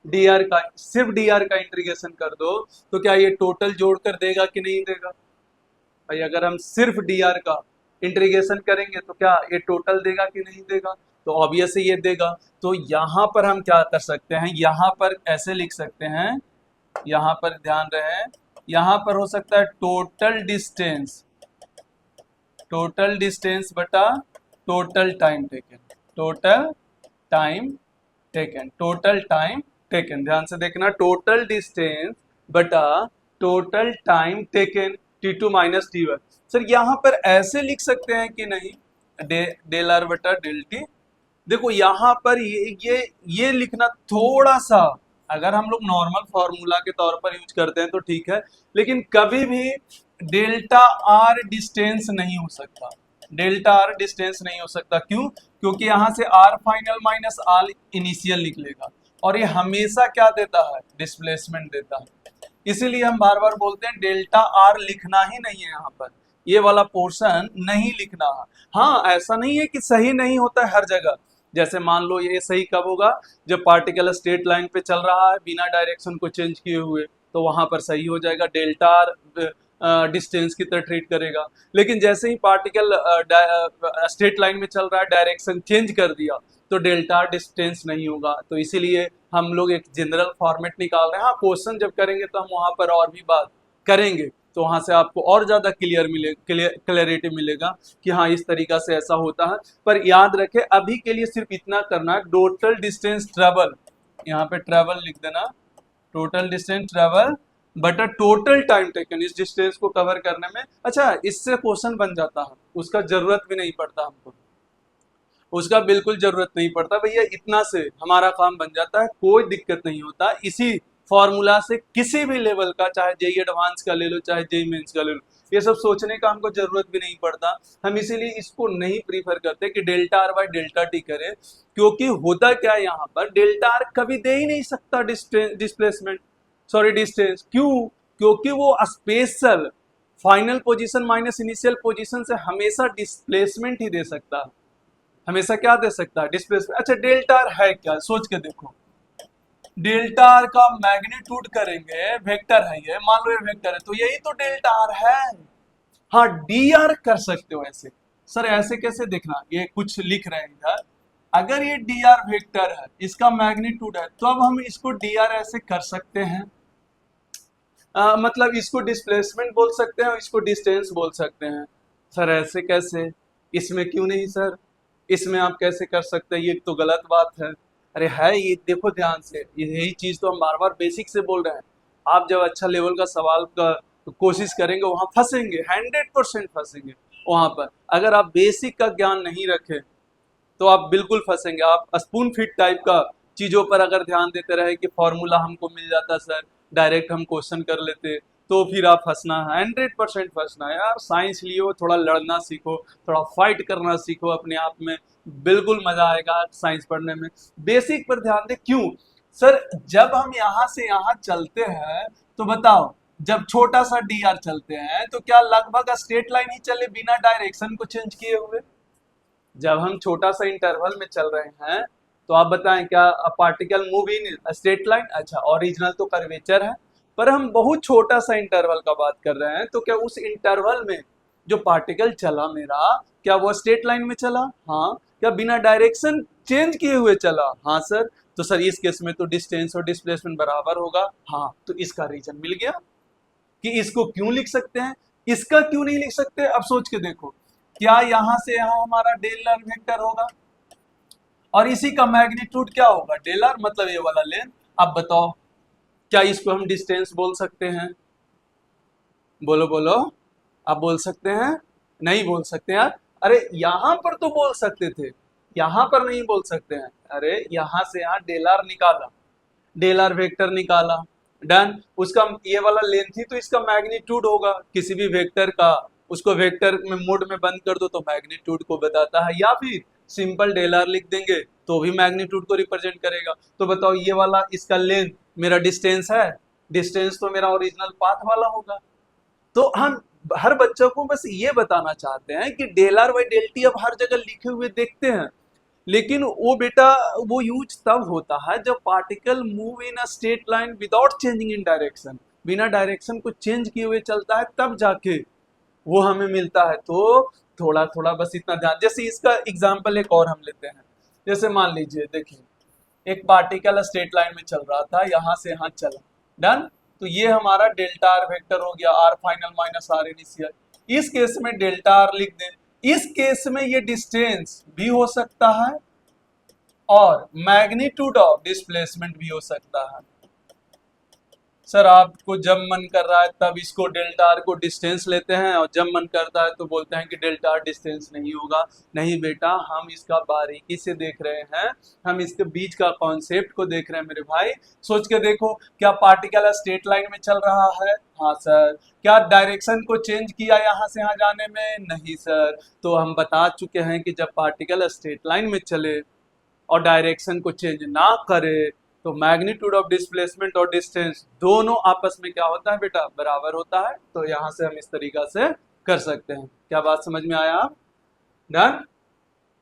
dr का, सिर्फ dr का इंटीग्रेशन कर दो तो क्या ये टोटल जोड़ कर देगा कि नहीं देगा भाई, अगर हम सिर्फ dr का इंटीग्रेशन करेंगे तो क्या ये टोटल देगा कि नहीं देगा, तो ऑब्वियसली ये देगा। तो यहाँ पर हम क्या कर सकते हैं, यहाँ पर ऐसे लिख सकते हैं, यहाँ पर ध्यान रहे, यहाँ पर हो सकता है टोटल डिस्टेंस बटा total time taken, total time taken, ध्यान से देखना, टोटल डिस्टेंस बटा total time taken t2 minus t1। Sir यहाँ पर ऐसे लिख सकते हैं कि नहीं, डेल आर बटा डेल टी। देखो यहाँ पर ये लिखना थोड़ा सा, अगर हम लोग नॉर्मल फॉर्मूला के तौर पर यूज करते हैं तो ठीक है, लेकिन कभी भी डेल्टा आर डिस्टेंस नहीं हो सकता, डेल्टा आर डिस्टेंस नहीं हो सकता। क्यों? क्योंकि यहाँ से R final minus R initial निकलेगा, और ये हमेशा क्या देता है, डिस्प्लेसमेंट देता है। इसीलिए हम बार बार बोलते हैं डेल्टा आर लिखना ही नहीं है, यहाँ पर ये वाला पोर्शन नहीं लिखना है। हाँ, ऐसा नहीं है कि सही नहीं होता है हर जगह, जैसे मान लो ये सही कब होगा, जब पार्टिकल स्ट्रेट लाइन पे चल रहा है बिना डायरेक्शन को चेंज किए हुए, तो वहां पर सही हो जाएगा, डेल्टा आर डिस्टेंस की तरह ट्रीट करेगा। लेकिन जैसे ही पार्टिकल स्ट्रेट लाइन में चल रहा है, डायरेक्शन चेंज कर दिया, तो डेल्टा आर डिस्टेंस नहीं होगा। तो इसीलिए हम लोग एक जनरल फॉर्मेट निकाल रहे हैं। हाँ, क्वेश्चन जब करेंगे तो हम वहां पर और भी बात करेंगे, तो वहां से आपको और ज्यादा क्लियरिटी मिलेगा कि हाँ इस तरीका से ऐसा होता है। पर याद रखें, अभी के लिए सिर्फ इतना करना है, टोटल डिस्टेंस ट्रेवल, यहाँ पे ट्रेवल लिख देना, total distance travel but total time taken, इस डिस्टेंस को कवर करने में। अच्छा, इससे क्वेश्चन बन जाता है, उसका जरूरत भी नहीं पड़ता हमको, उसका बिल्कुल जरूरत नहीं पड़ता भैया, इतना से हमारा काम बन जाता है, कोई दिक्कत नहीं होता। इसी फॉर्मूला से किसी भी लेवल का, चाहे जेई एडवांस का ले लो, चाहे जेई मेंस का ले लो, ये सब सोचने का हमको जरूरत भी नहीं पड़ता। हम इसीलिए इसको नहीं प्रीफर करते कि delta R bye delta T करें, क्योंकि होता क्या है, यहाँ पर डेल्टा आर कभी दे ही नहीं सकता डिस्प्लेसमेंट, सॉरी डिस्टेंस। क्यों? क्योंकि वो special final position minus initial position से हमेशा डिस्प्लेसमेंट ही दे सकता है, हमेशा क्या दे सकता है, डिस्प्लेसमेंट। अच्छा, डेल्टा आर है क्या, सोच के देखो, डेल्टा आर का मैग्नीट्यूड करेंगे, वेक्टर है ये, मान लो ये वेक्टर है, तो यही तो डेल्टा आर है। हाँ, डी आर कर सकते हो ऐसे। सर ऐसे कैसे, देखना, ये कुछ लिख रहे हैं इधर, अगर ये डी आर वेक्टर है, इसका मैग्नीट्यूड है, तो अब हम इसको डी आर ऐसे कर सकते हैं, मतलब इसको डिस्प्लेसमेंट बोल सकते हैं और इसको डिस्टेंस बोल सकते हैं। सर ऐसे कैसे, इसमें क्यों नहीं सर, इसमें आप कैसे कर सकते हैं, ये तो गलत बात है। अरे है, ये देखो ध्यान से, यही चीज तो हम बार बार बेसिक से बोल रहे हैं। आप जब अच्छा लेवल का सवाल का कोशिश करेंगे, वहां फंसेंगे, 100% फंसेंगे वहां पर। अगर आप बेसिक का ज्ञान नहीं रखें तो आप बिल्कुल फंसेंगे। आप स्पून फिट टाइप का चीजों पर अगर ध्यान देते रहे कि फॉर्मूला हमको मिल जाता सर, डायरेक्ट हम क्वेश्चन कर लेते, तो फिर आप फंसना है, 100% फंसना है। यार साइंस लियो, थोड़ा लड़ना सीखो, थोड़ा फाइट करना सीखो अपने आप में, बिल्कुल मजा आएगा साइंस पढ़ने में। बेसिक पर ध्यान दे। क्यों सर, जब हम यहाँ से यहाँ चलते हैं, तो बताओ, जब छोटा सा डी आर चलते हैं तो क्या लगभग स्ट्रेट लाइन ही चले बिना डायरेक्शन को चेंज किए हुए? जब हम छोटा सा इंटरवल में चल रहे हैं तो आप बताएं क्या particle move in straight line? अच्छा, ओरिजिनल तो कर्वेचर है, पर हम बहुत छोटा सा इंटरवल का बात कर रहे हैं, तो क्या उस इंटरवल में जो पार्टिकल चला मेरा, क्या वो स्ट्रेट लाइन में चला? हाँ। क्या बिना डायरेक्शन चेंज किए हुए चला? हाँ सर। तो सर इस केस में तो डिस्टेंस और डिस्प्लेसमेंट बराबर होगा। हाँ, तो इसका रीजन मिल गया कि इसको क्यों लिख सकते हैं। इसका क्यों नहीं लिख सकते, अब सोच के देखो। क्या यहां से यहां हमारा डेलर वेक्टर होगा, और इसी का मैग्नीट्यूड क्या होगा? डेलर मतलब ये वाला लेंथ। अब बताओ, क्या इसको हम डिस्टेंस बोल सकते हैं? बोलो बोलो, आप बोल सकते हैं? नहीं बोल सकते यार। अरे यहां पर तो बोल सकते थे, यहां पर नहीं बोल सकते हैं। अरे यहां से यहां डेलर निकाला, डेलर वेक्टर निकाला, डन। उसका ये वाला लेंथ ही तो इसका मैग्नीट्यूड होगा किसी भी वेक्टर का। उसको वेक्टर में मोड में बंद कर दो तो मैग्नीट्यूड को बताता है, या फिर सिंपल डेलर लिख देंगे तो भी मैग्नीट्यूड को रिप्रेजेंट करेगा। तो बताओ ये वाला इसका लेंथ मेरा डिस्टेंस है, डिस्टेंस तो मेरा ओरिजिनल पाथ वाला होगा। तो हम हर बच्चों को बस ये बताना चाहते हैं कि del R by del T अब हर जगह लिखे हुए देखते हैं, लेकिन वो बेटा वो यूज तब होता है जब particle move in a straight line without changing in direction, बिना डायरेक्शन को चेंज किए हुए चलता है, तब जाके वो हमें मिलता है। तो थोड़ा थोड़ा बस इतना ध्यान, जैसे इसका एग्जाम्पल एक और हम लेते हैं। जैसे मान लीजिए, देखिए एक पार्टिकल स्ट्रेट लाइन में चल रहा था, यहां से यहां चला, डन। तो ये हमारा डेल्टा आर वेक्टर हो गया, R final minus R initial. इस केस में डेल्टा आर लिख दें। इस केस में ये डिस्टेंस भी हो सकता है और मैग्नीट्यूड ऑफ डिस्प्लेसमेंट भी हो सकता है। सर आपको जब मन कर रहा है तब इसको डेल्टा आर को डिस्टेंस लेते हैं, और जब मन करता है तो बोलते हैं कि डेल्टा आर डिस्टेंस नहीं होगा। नहीं बेटा, हम इसका बारीकी से देख रहे हैं, हम इसके बीच का कॉन्सेप्ट को देख रहे हैं मेरे भाई। सोच के देखो, क्या पार्टिकल स्ट्रेट लाइन में चल रहा है? हाँ सर। क्या डायरेक्शन को चेंज किया यहाँ से यहाँ जाने में? नहीं सर। तो हम बता चुके हैं कि जब पार्टिकल स्ट्रेट लाइन में चले और डायरेक्शन को चेंज ना करे, तो मैग्नीट्यूड ऑफ डिस्प्लेसमेंट और डिस्टेंस दोनों आपस में क्या होता है बेटा? बराबर होता है। तो यहां से हम इस तरीका से कर सकते हैं। क्या बात समझ में आया आप? डन?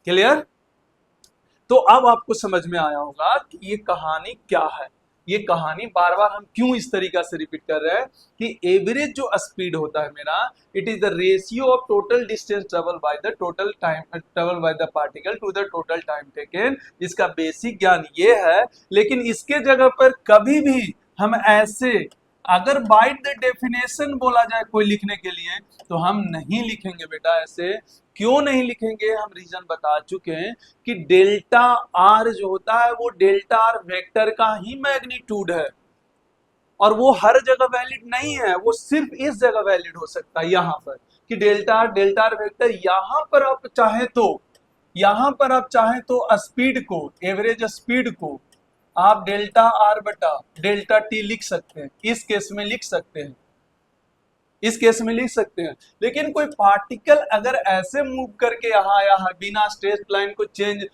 क्लियर? तो अब आपको समझ में आया होगा कि ये कहानी क्या है। ये कहानी बार बार हम क्यों इस तरीका से रिपीट कर रहे हैं कि एवरेज जो स्पीड होता है मेरा, it is the ratio of total distance travel by the total time travel by the particle to the total time taken. इसका बेसिक ज्ञान ये है, लेकिन इसके जगह पर कभी भी हम ऐसे अगर बाय द डेफिनेशन बोला जाए कोई लिखने के लिए, तो हम नहीं लिखेंगे बेटा ऐसे। क्यों नहीं लिखेंगे? हम रीजन बता चुके हैं कि डेल्टा आर जो होता है वो डेल्टा आर वेक्टर का ही मैग्नीट्यूड है, और वो हर जगह वैलिड नहीं है, वो सिर्फ इस जगह वैलिड हो सकता है यहाँ पर, कि डेल्टा आर वेक्टर यहाँ पर आप चाहे तो, यहाँ पर आप चाहे तो स्पीड को, एवरेज स्पीड को आप डेल्टा आर बटा डेल्टा टी लिख सकते हैं, इस केस में लिख सकते हैं, इस केस में लिख सकते हैं। लेकिन कोई पार्टिकल अगर ऐसे मूव करके यहाँ आया है बिना स्ट्रेट लाइन को चेंज,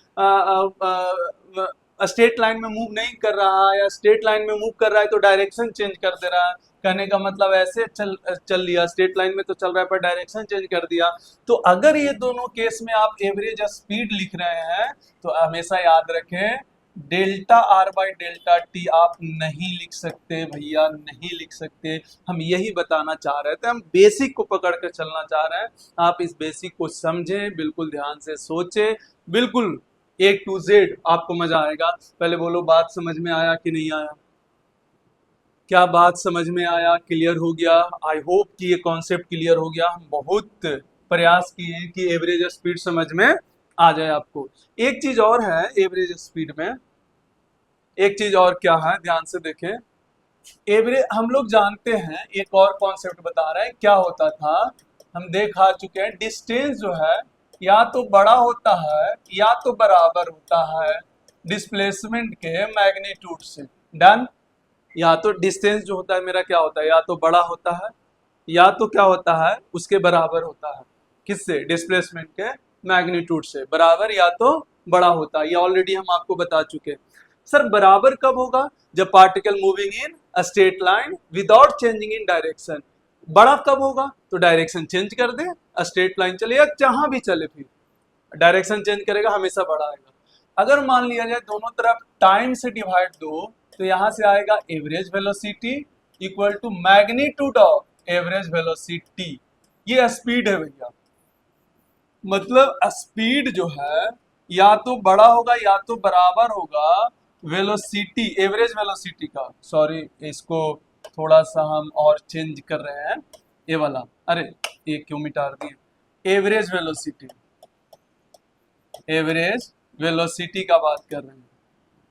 स्ट्रेट लाइन में मूव नहीं कर रहा है, या स्ट्रेट लाइन में मूव कर रहा है तो डायरेक्शन चेंज कर दे रहा है, कहने का मतलब ऐसे चल लिया, स्ट्रेट लाइन में तो चल रहा है पर डायरेक्शन चेंज कर दिया। तो अगर ये दोनों केस में आप एवरेज स्पीड लिख रहे हैं, तो हमेशा याद रखें delta R by delta T आप नहीं लिख सकते भैया, नहीं लिख सकते। हम यही बताना चाह रहे थे, हम बेसिक को पकड़ कर चलना चाह रहे हैं। आप इस बेसिक को समझें, बिल्कुल ध्यान से सोचें, बिल्कुल A to Z आपको मजा आएगा। पहले बोलो, बात समझ में आया कि नहीं आया? क्या बात समझ में आया? क्लियर हो गया? आई होप कि ये कॉन्सेप्ट क्लियर हो गया। हम बहुत प्रयास किए कि एवरेज स्पीड समझ में आ जाए आपको। एक चीज और है एवरेज स्पीड में, एक चीज और क्या है, ध्यान से देखें। एवरेज हम लोग जानते हैं, एक और कॉन्सेप्ट बता रहे हैं क्या होता था, हम देख आ चुके हैं। डिस्टेंस जो है या तो बड़ा होता है या तो बराबर होता है डिस्प्लेसमेंट के मैग्नीट्यूड से। डन? या तो डिस्टेंस जो होता है मेरा क्या होता है, या तो बड़ा होता है या तो क्या होता है उसके बराबर होता है। किससे? डिस्प्लेसमेंट के मैग्नीट्यूड से बराबर या तो बड़ा होता है। ये ऑलरेडी हम आपको बता चुके हैं। सर बराबर कब होगा? जब particle moving in a straight line without changing in direction. बड़ा कब होगा? तो डायरेक्शन चेंज कर दे, स्ट्रेट लाइन चले या जहां भी चले, फिर डायरेक्शन चेंज करेगा, हमेशा बड़ा आएगा। अगर मान लिया जाए दोनों तरफ टाइम से डिवाइड दो, तो यहां से आएगा average velocity equal to magnitude of average velocity. ये स्पीड है भैया, मतलब स्पीड जो है या तो बड़ा होगा या तो बराबर होगा वेलोसिटी, एवरेज वेलोसिटी का। सॉरी, इसको थोड़ा सा हम और चेंज कर रहे हैं, ये वाला, अरे ये क्यों मिटा दिए, एवरेज वेलोसिटी, एवरेज वेलोसिटी का बात कर रहे हैं।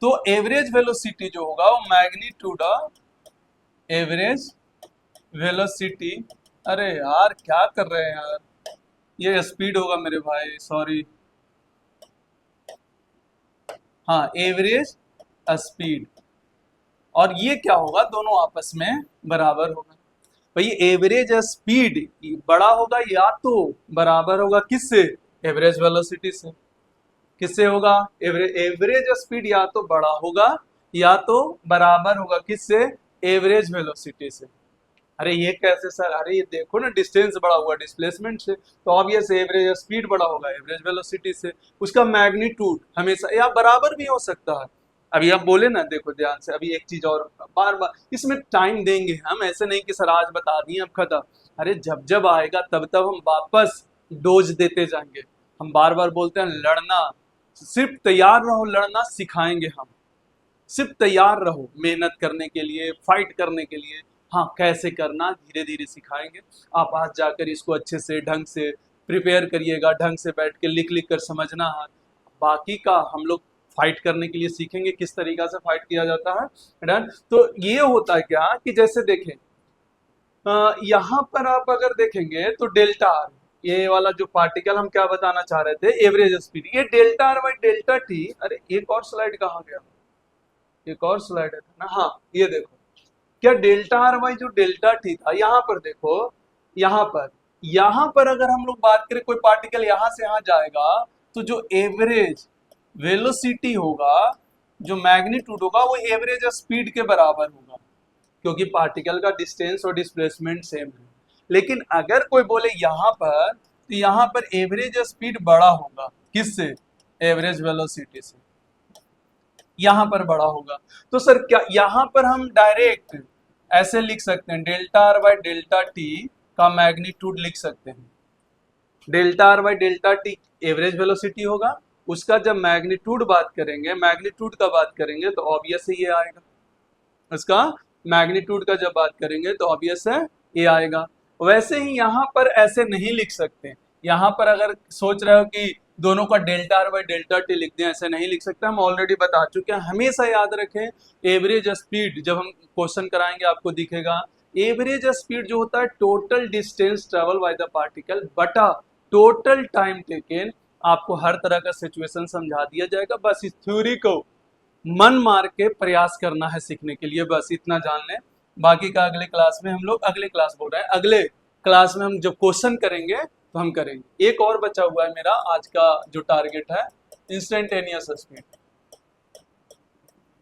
तो एवरेज वेलोसिटी जो होगा वो मैग्नीट्यूड ऑफ एवरेज वेलोसिटी, अरे यार क्या कर रहे हैं यार, ये स्पीड होगा मेरे भाई, सॉरी, हाँ एवरेज स्पीड, और ये क्या होगा, दोनों आपस में बराबर होगा। भाई एवरेज स्पीड बड़ा होगा या तो बराबर होगा किससे, एवरेज वेलोसिटी से। किससे होगा, एवरेज स्पीड या तो बड़ा होगा या तो बराबर होगा किससे, एवरेज वेलोसिटी से। अरे ये कैसे सर, अरे ये देखो ना, डिस्टेंस बड़ा हुआ डिस्प्लेसमेंट से, तो ऑब्वियस एवरेज स्पीड बड़ा होगा एवरेज वेलोसिटी से। उसका मैग्नीट्यूड हमेशा या बराबर भी हो सकता है। अभी आप बोले ना, देखो ध्यान से, अभी एक चीज और, बार बार इसमें टाइम देंगे हम, ऐसे नहीं कि सर आज बता दिए अब खत्म। अरे जब जब आएगा तब तब हम वापस डोज देते जाएंगे। हम बार बार बोलते हैं लड़ना, सिर्फ तैयार रहो, लड़ना सिखाएंगे हम। सिर्फ तैयार रहो मेहनत करने के लिए, फाइट करने के लिए। हाँ कैसे करना धीरे धीरे सिखाएंगे। आप आज जाकर इसको अच्छे से ढंग से प्रिपेयर करिएगा, ढंग से बैठ के लिख लिख कर समझना है। बाकी का हम लोग फाइट करने के लिए सीखेंगे, किस तरीका से फाइट किया जाता है। डन। तो ये होता है क्या कि जैसे देखें, यहाँ पर आप अगर देखेंगे तो डेल्टा आर, ये वाला जो पार्टिकल हम क्या बताना चाह रहे थे, एवरेज स्पीड, ये delta R by delta T. अरे एक और स्लाइड कहाँ गया, एक और स्लाइड है ना, हाँ ये देखो, क्या डेल्टा आर बाई जो डेल्टा टी था, यहाँ पर देखो, यहाँ पर अगर हम लोग बात करें, कोई पार्टिकल यहाँ से यहाँ जाएगा तो जो एवरेज वेलोसिटी होगा, जो मैग्नीट्यूड होगा, वो एवरेज स्पीड के बराबर होगा, क्योंकि पार्टिकल का डिस्टेंस और डिस्प्लेसमेंट सेम है। लेकिन अगर कोई बोले यहाँ पर, तो यहाँ पर एवरेज स्पीड बड़ा होगा किससे, एवरेज वेलोसिटी से, यहाँ पर बड़ा होगा। तो सर क्या यहाँ पर हम डायरेक्ट ऐसे लिख सकते हैं, delta R by delta T का मैग्नीट्यूड लिख सकते हैं। Delta R by delta T average velocity होगा, उसका जब मैग्नीट्यूड बात करेंगे, मैग्नीट्यूड का बात करेंगे तो ऑब्वियस है ये आएगा, उसका मैग्नीट्यूड का जब बात करेंगे तो ऑब्वियस है ये आएगा। वैसे ही यहाँ पर ऐसे नहीं लिख सकते, यहाँ पर अगर सोच रहे हो कि दोनों का delta R by delta T लिख दें, ऐसे नहीं लिख सकते, हम ऑलरेडी बता चुके हैं। हमेशा याद रखें, एवरेज स्पीड जब हम क्वेश्चन कराएंगे आपको दिखेगा, एवरेज स्पीड जो होता है total distance travel by the particle बटा टोटल टाइम टेकन। आपको हर तरह का सिचुएशन समझा दिया जाएगा, बस इस थ्योरी को मन मार के प्रयास करना है सीखने के लिए, बस इतना जान लें। बाकी का अगले क्लास में हम लोग, अगले क्लास बोल रहे हैं, अगले क्लास में हम जब क्वेश्चन करेंगे तो हम करेंगे। एक और बचा हुआ है मेरा आज का जो टारगेट है, इंस्टेंटेनियस स्पीड।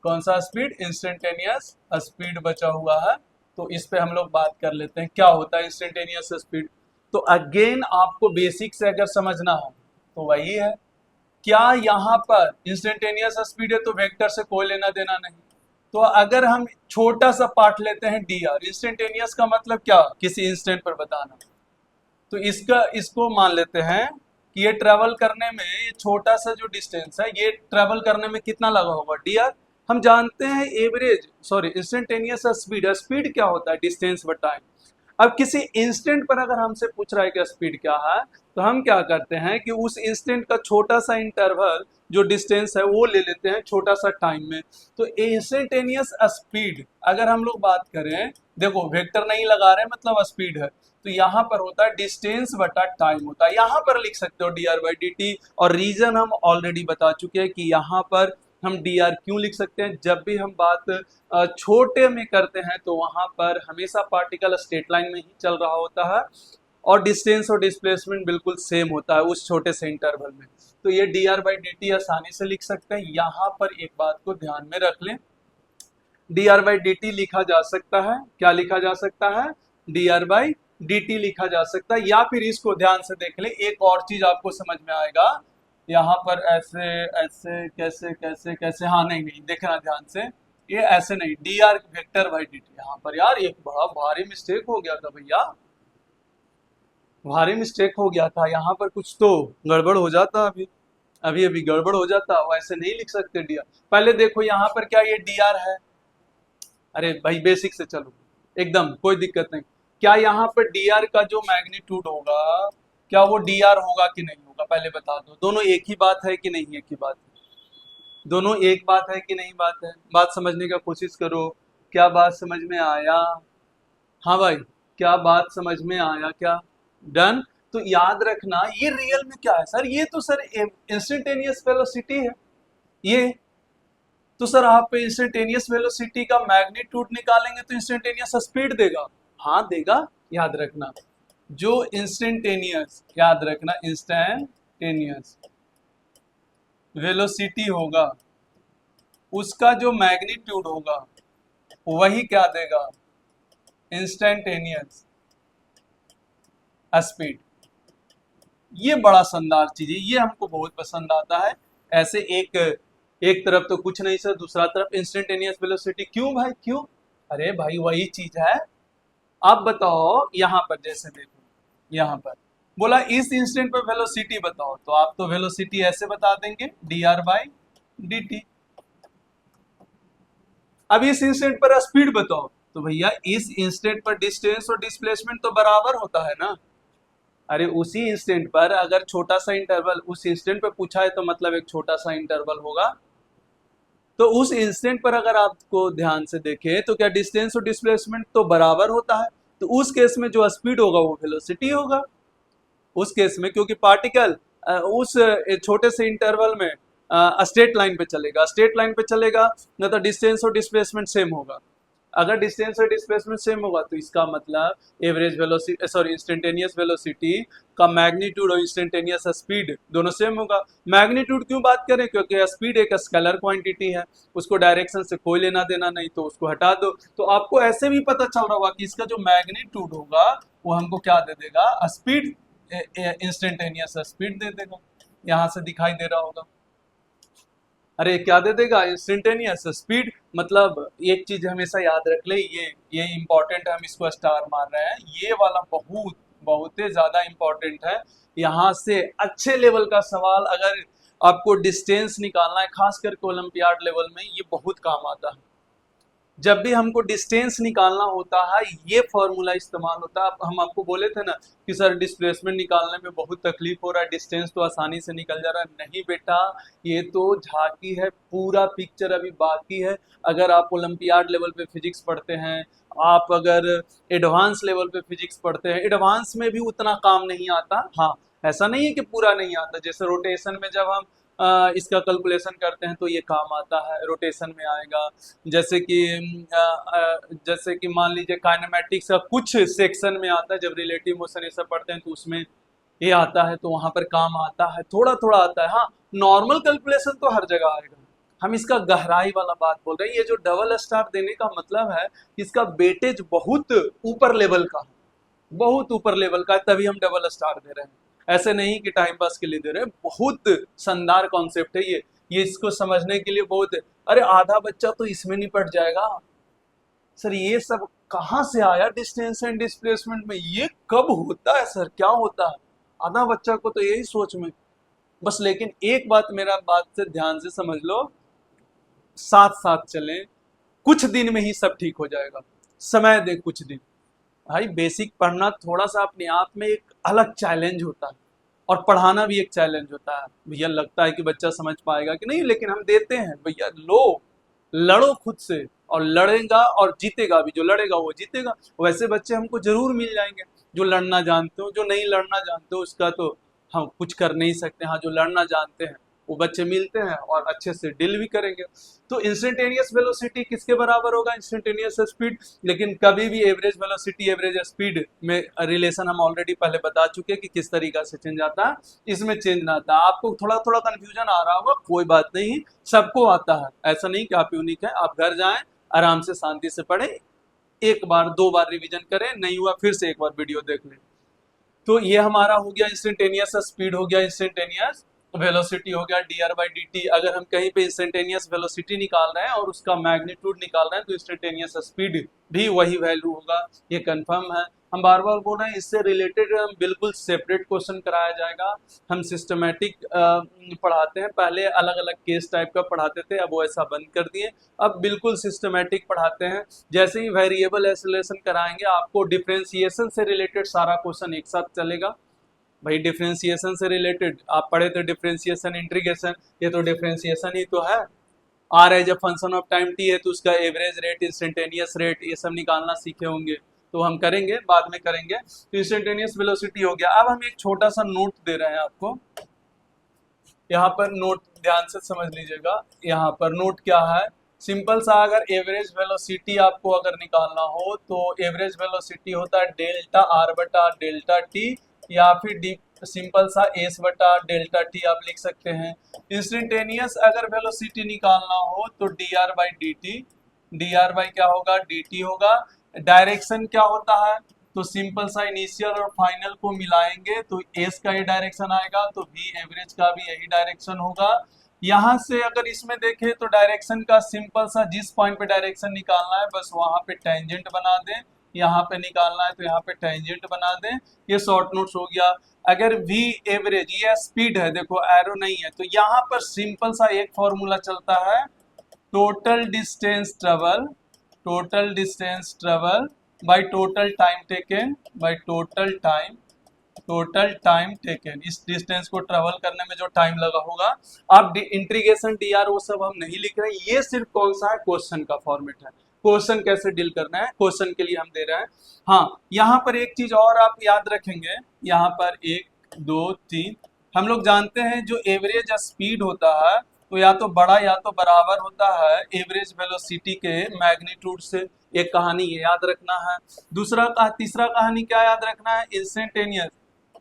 कौन सा स्पीड, इंस्टेंटेनियस स्पीड बचा हुआ है, तो इस पे हम लोग बात कर लेते हैं, क्या होता है इंस्टेंटेनियस स्पीड। तो अगेन आपको बेसिक से अगर समझना हो तो वही है, क्या यहाँ पर इंस्टेंटेनियस स्पीड है तो वेक्टर से कोई लेना देना नहीं। तो अगर हम छोटा सा पार्ट लेते हैं डी आर, इंस्टेंटेनियस का मतलब क्या, किसी इंस्टेंट पर बताना, तो इसको मान लेते हैं कि ये ट्रेवल करने में, ये छोटा सा जो डिस्टेंस है, ये ट्रेवल करने में कितना लगा होगा डी आर। हम जानते हैं average, sorry instantaneous speed, speed क्या होता है, डिस्टेंस बटा टाइम। अब किसी इंस्टेंट पर अगर हमसे पूछ रहा है कि स्पीड क्या है, तो हम क्या करते हैं कि उस इंस्टेंट का छोटा सा इंटरवल जो डिस्टेंस है वो ले लेते हैं छोटा सा टाइम में। तो इंस्टेंटेनियस स्पीड अगर हम लोग बात करें, देखो वेक्टर नहीं लगा रहे मतलब स्पीड है, तो यहाँ पर होता है डिस्टेंस बटा टाइम होता है। यहाँ पर लिख सकते हो D R by D T, और रीजन हम ऑलरेडी बता चुके हैं कि यहाँ पर हम डी आर क्यों लिख सकते हैं। जब भी हम बात छोटे में करते हैं तो वहां पर हमेशा पार्टिकल स्ट्रेट लाइन में ही चल रहा होता है, और डिस्टेंस और डिस्प्लेसमेंट बिल्कुल सेम होता है उस छोटे से इंटरवल में। तो ये D R by D T आसानी से लिख सकते हैं। यहाँ पर एक बात को ध्यान में रख लें, D R by D T लिखा जा सकता है, क्या लिखा जा सकता है, D R by D T लिखा जा सकता है। या फिर इसको ध्यान से देख लें, एक और चीज आपको समझ में आएगा, यहाँ पर ऐसे ऐसे कैसे कैसे कैसे, हाँ नहीं नहीं देखना ध्यान से, ये ऐसे नहीं, D R vector by D T. यहाँ पर यार एक बड़ा भारी मिस्टेक हो गया था भैया, भारी मिस्टेक हो गया था यहाँ पर, कुछ तो गड़बड़ हो जाता अभी, अभी अभी गड़बड़ हो जाता। वैसे नहीं लिख सकते डी आर। पहले देखो यहाँ पर क्या ये डी आर है, अरे भाई बेसिक से चलो एकदम कोई दिक्कत नहीं। क्या यहाँ पर डी आर का जो मैग्नीट्यूड होगा, क्या वो डी आर होगा कि नहीं होगा, पहले बता दो। दोनों एक ही बात है कि नहीं एक ही बात है? दोनों एक बात है कि नहीं बात है? बात समझने का कोशिश करो। क्या बात समझ में आया? हाँ भाई, क्या बात समझ में आया क्या? डन। तो याद रखना ये रियल में क्या है सर, ये तो सर इंस्टेंटेनियस वेलोसिटी है ये। तो सर आप इंस्टेंटेनियस वेलोसिटी का मैग्नीट्यूड निकालेंगे तो इंस्टेंटेनियस स्पीड देगा। हाँ देगा, याद रखना। जो इंस्टेंटेनियस, याद रखना इंस्टेंटेनियस वेलोसिटी होगा उसका जो मैग्नीट्यूड होगा वही क्या देगा, इंस्टेंटेनियस स्पीड। ये बड़ा शानदार चीज है, ये हमको बहुत पसंद आता है। ऐसे एक तरफ तो कुछ नहीं सर, दूसरा तरफ इंस्टेंटेनियस वेलोसिटी। क्यों भाई क्यों? अरे भाई वही चीज है। आप बताओ यहाँ पर, जैसे देखो यहाँ पर बोला इस इंस्टेंट पर वेलोसिटी बताओ, तो आप तो वेलोसिटी ऐसे बता देंगे D R by D T. अब इस इंस्टेंट पर स्पीड बताओ, तो भैया इस इंस्टेंट पर डिस्टेंस और डिस्प्लेसमेंट तो बराबर होता है ना। अरे उसी इंस्टेंट पर अगर छोटा सा इंटरवल उस इंस्टेंट पे पूछा है तो मतलब एक छोटा सा इंटरवल होगा। तो उस इंस्टेंट पर अगर आपको ध्यान से देखें तो क्या डिस्टेंस और डिस्प्लेसमेंट तो बराबर होता है, तो उस केस में जो स्पीड होगा वो वेलोसिटी होगा उस केस में, क्योंकि पार्टिकल उस छोटे से इंटरवल में स्ट्रेट लाइन पे चलेगा, स्ट्रेट लाइन पे चलेगा ना, तो डिस्टेंस और डिस्प्लेसमेंट सेम होगा। अगर डिस्टेंस और डिस्प्लेसमेंट सेम होगा तो इसका मतलब average velocity, sorry instantaneous velocity का मैग्नीट्यूड और इंस्टेंटेनियस स्पीड दोनों सेम होगा। मैग्नीट्यूड क्यों बात करें, क्योंकि स्पीड एक स्केलर क्वांटिटी है, उसको डायरेक्शन से कोई लेना देना नहीं, तो उसको हटा दो। तो आपको ऐसे भी पता चल रहा होगा कि इसका जो मैग्नीट्यूड होगा वो हमको क्या दे देगा, स्पीड, इंस्टेंटेनियस स्पीड दे देगा। यहाँ से दिखाई दे रहा होगा, अरे क्या दे देगा, इंस्टेंटेनियस स्पीड। मतलब एक चीज हमेशा याद रख ले, ये इंपॉर्टेंट है, हम इसको स्टार मार रहे हैं, ये वाला बहुत बहुत ही ज्यादा इंपॉर्टेंट है। यहाँ से अच्छे लेवल का सवाल अगर आपको डिस्टेंस निकालना है, खास करके ओलंपियाड लेवल में ये बहुत काम आता है। जब भी हमको डिस्टेंस निकालना होता है ये फॉर्मूला इस्तेमाल होता है। हम आपको बोले थे ना कि सर डिस्प्लेसमेंट निकालने में बहुत तकलीफ हो रहा है, डिस्टेंस तो आसानी से निकल जा रहा है। नहीं बेटा, ये तो झांकी है, पूरा पिक्चर अभी बाकी है। अगर आप ओलंपियाड लेवल पे फिजिक्स पढ़ते हैं, आप अगर एडवांस लेवल पे फिजिक्स पढ़ते हैं, एडवांस में भी उतना काम नहीं आता। हाँ, ऐसा नहीं है कि पूरा नहीं आता। जैसे रोटेशन में जब हम इसका कैलकुलेशन करते हैं तो ये काम आता है, रोटेशन में आएगा। जैसे कि मान लीजिए काइनेमेटिक्स का कुछ सेक्शन में आता है, जब रिलेटिव मोशन ये सब पढ़ते हैं तो उसमें ये आता है, तो वहां पर काम आता है, थोड़ा थोड़ा आता है। हाँ, नॉर्मल कैलकुलेशन तो हर जगह आएगा। हम इसका गहराई वाला बात बोल रहे हैं। ये जो डबल स्टार देने का मतलब है, इसका वेटेज बहुत ऊपर लेवल का, बहुत ऊपर लेवल का, तभी हम डबल स्टार दे रहे हैं। ऐसे नहीं कि टाइम पास के लिए दे रहे हैं। बहुत शानदार कॉन्सेप्ट है ये इसको समझने के लिए बहुत, अरे आधा बच्चा तो इसमें निपट जाएगा। सर ये सब कहाँ से आया डिस्टेंस एंड डिस्प्लेसमेंट में, ये कब होता है सर, क्या होता है? आधा बच्चा को तो यही सोच में बस। लेकिन एक बात मेरा बात से ध्यान से समझ लो, साथ साथ चलें, कुछ दिन में ही सब ठीक हो जाएगा। समय दे कुछ दिन। भाई बेसिक पढ़ना थोड़ा सा अपने आप में एक अलग चैलेंज होता है, और पढ़ाना भी एक चैलेंज होता है। भैया लगता है कि बच्चा समझ पाएगा कि नहीं, लेकिन हम देते हैं। भैया लो, लड़ो खुद से, और लड़ेगा और जीतेगा भी। जो लड़ेगा वो जीतेगा। वैसे बच्चे हमको जरूर मिल जाएंगे जो लड़ना जानते हो। जो नहीं लड़ना जानते हो उसका तो हम कुछ कर नहीं सकते। हाँ, जो लड़ना जानते हैं वो बच्चे मिलते हैं और अच्छे से डील भी करेंगे। तो इंस्टेंटेनियस वेलोसिटी किसके बराबर होगा, इंस्टेंटेनियस स्पीड। लेकिन कभी भी एवरेज वेलोसिटी एवरेज स्पीड में रिलेशन हम ऑलरेडी पहले बता चुके हैं कि किस तरीका से चेंज आता है, इसमें चेंज ना आता। आपको थोड़ा थोड़ा कंफ्यूजन आ रहा होगा, कोई बात नहीं, सबको आता है। ऐसा नहीं कि आप यूनिक है। आप घर जाएं, आराम से शांति से पढ़ें, एक बार दो बार रिविजन करें, नहीं हुआ फिर से एक बार वीडियो देख लें। तो ये हमारा हो गया इंस्टेंटेनियस स्पीड, हो गया इंस्टेंटेनियस वेलोसिटी हो गया D R by D T. अगर हम कहीं पे इंस्टेंटेनियस वेलोसिटी निकाल रहे हैं और उसका मैग्नीट्यूड निकाल रहे हैं तो इंस्टेंटेनियस स्पीड भी वही वैल्यू होगा, ये कंफर्म है। हम बार बार बोल रहे हैं, इससे रिलेटेड हम बिल्कुल सेपरेट क्वेश्चन कराया जाएगा। हम सिस्टमेटिक पढ़ाते हैं, पहले अलग अलग केस टाइप का पढ़ाते थे, अब वो ऐसा बंद कर दिए, अब बिल्कुल सिस्टमेटिक पढ़ाते हैं। जैसे ही वेरिएबल एक्सेलरेशन कराएंगे आपको डिफरेंशिएशन से रिलेटेड सारा क्वेश्चन एक साथ चलेगा। भाई डिफरेंशिएशन से रिलेटेड आप पढ़े थे, डिफरेंशिएशन इंटीग्रेशन, ये तो डिफरेंशिएशन ही तो है। R as a function of time T है तो उसका एवरेज रेट, इंस्टेंटेनियस रेट, ये सब निकालना सीखे होंगे, तो हम करेंगे, बाद में करेंगे। तो इंस्टेंटेनियस वेलोसिटी हो गया। अब हम एक छोटा सा नोट दे रहे हैं आपको, यहाँ पर नोट ध्यान से समझ लीजिएगा। यहाँ पर नोट क्या है, सिंपल सा, अगर एवरेज वेलोसिटी आपको अगर निकालना हो तो एवरेज वेलोसिटी होता है डेल्टा आर बटा डेल्टा टी, या फिर डी सिंपल सा एस बटा डेल्टा टी आप लिख सकते हैं। इंस्टेंटेनियस अगर वेलोसिटी निकालना हो तो D R by D T, D R by क्या होगा, डी टी होगा। डायरेक्शन क्या होता है, तो सिंपल सा इनिशियल और फाइनल को मिलाएंगे तो एस का ये डायरेक्शन आएगा, तो वी एवरेज का भी यही डायरेक्शन होगा। यहाँ से अगर इसमें देखें तो डायरेक्शन का सिंपल सा, जिस पॉइंट पे डायरेक्शन निकालना है बस वहां पे टेंजेंट बना दें, यहाँ पे निकालना है तो यहाँ पे टेंजेंट बना दें। ये शॉर्ट नोट्स हो गया। अगर वी एवरेज, ये स्पीड है, देखो एरो नहीं है, तो यहाँ पर सिंपल सा एक फॉर्मूला चलता है, total distance travel, total distance travel by total time taken, by total time, total time taken, इस डिस्टेंस को ट्रेवल करने में जो टाइम लगा होगा। अब इंटीग्रेशन डी आर वो सब हम नहीं लिख रहे हैं, ये सिर्फ कौन सा है, क्वेश्चन का फॉर्मेट है, क्वेश्चन कैसे डील करना है, क्वेश्चन के लिए हम दे रहे हैं। हाँ, यहाँ पर एक चीज और आप याद रखेंगे, यहाँ पर 1 2 3, हम लोग जानते हैं जो एवरेज स्पीड होता है तो या तो बड़ा या तो बराबर होता है एवरेज वेलोसिटी के मैग्नीट्यूड से, एक कहानी ये याद रखना है। तीसरा कहानी क्या याद रखना है, इंस्टेंटेनियस,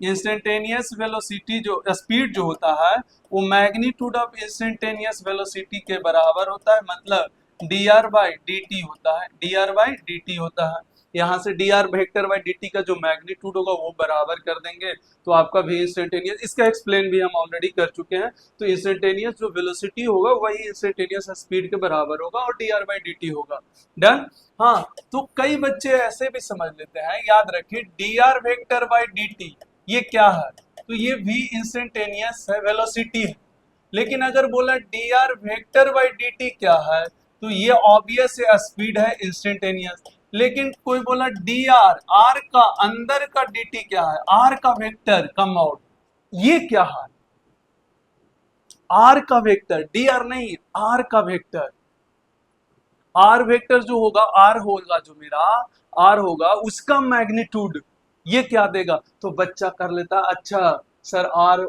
इंस्टेंटेनियस वेलोसिटी जो स्पीड जो होता है वो मैग्नीट्यूड ऑफ इंस्टेंटेनियस वेलोसिटी के बराबर होता है, मतलब D R by D T होता है, D R by D T होता है। यहाँ से D R vector by D T का जो मैग्नीट्यूड होगा वो बराबर कर देंगे तो आपका भी इंस्टेंटेनियस, इसका एक्सप्लेन भी हम ऑलरेडी कर चुके हैं। तो इंस्टेंटेनियस जो वेलोसिटी होगा वही इंस्टेंटेनियस स्पीड के बराबर होगा और D R by D T होगा। डन। हाँ, तो कई बच्चे ऐसे भी समझ लेते हैं, याद रखिए D R vector by D T ये क्या है, तो ये भी इंस्टेंटेनियस है, वेलोसिटी है। लेकिन अगर बोला D R vector by D T क्या है, तो ये ऑब्वियस स्पीड है, इंस्टेंटेनियस। लेकिन कोई बोला डी आर, आर का अंदर का डी टी क्या है, आर का वेक्टर का मॉड, ये क्या है, आर का वेक्टर, डी आर नहीं, आर का वेक्टर। आर वेक्टर जो होगा, आर होगा जो मेरा आर होगा उसका मैग्नीट्यूड ये क्या देगा, तो बच्चा कर लेता, अच्छा सर आर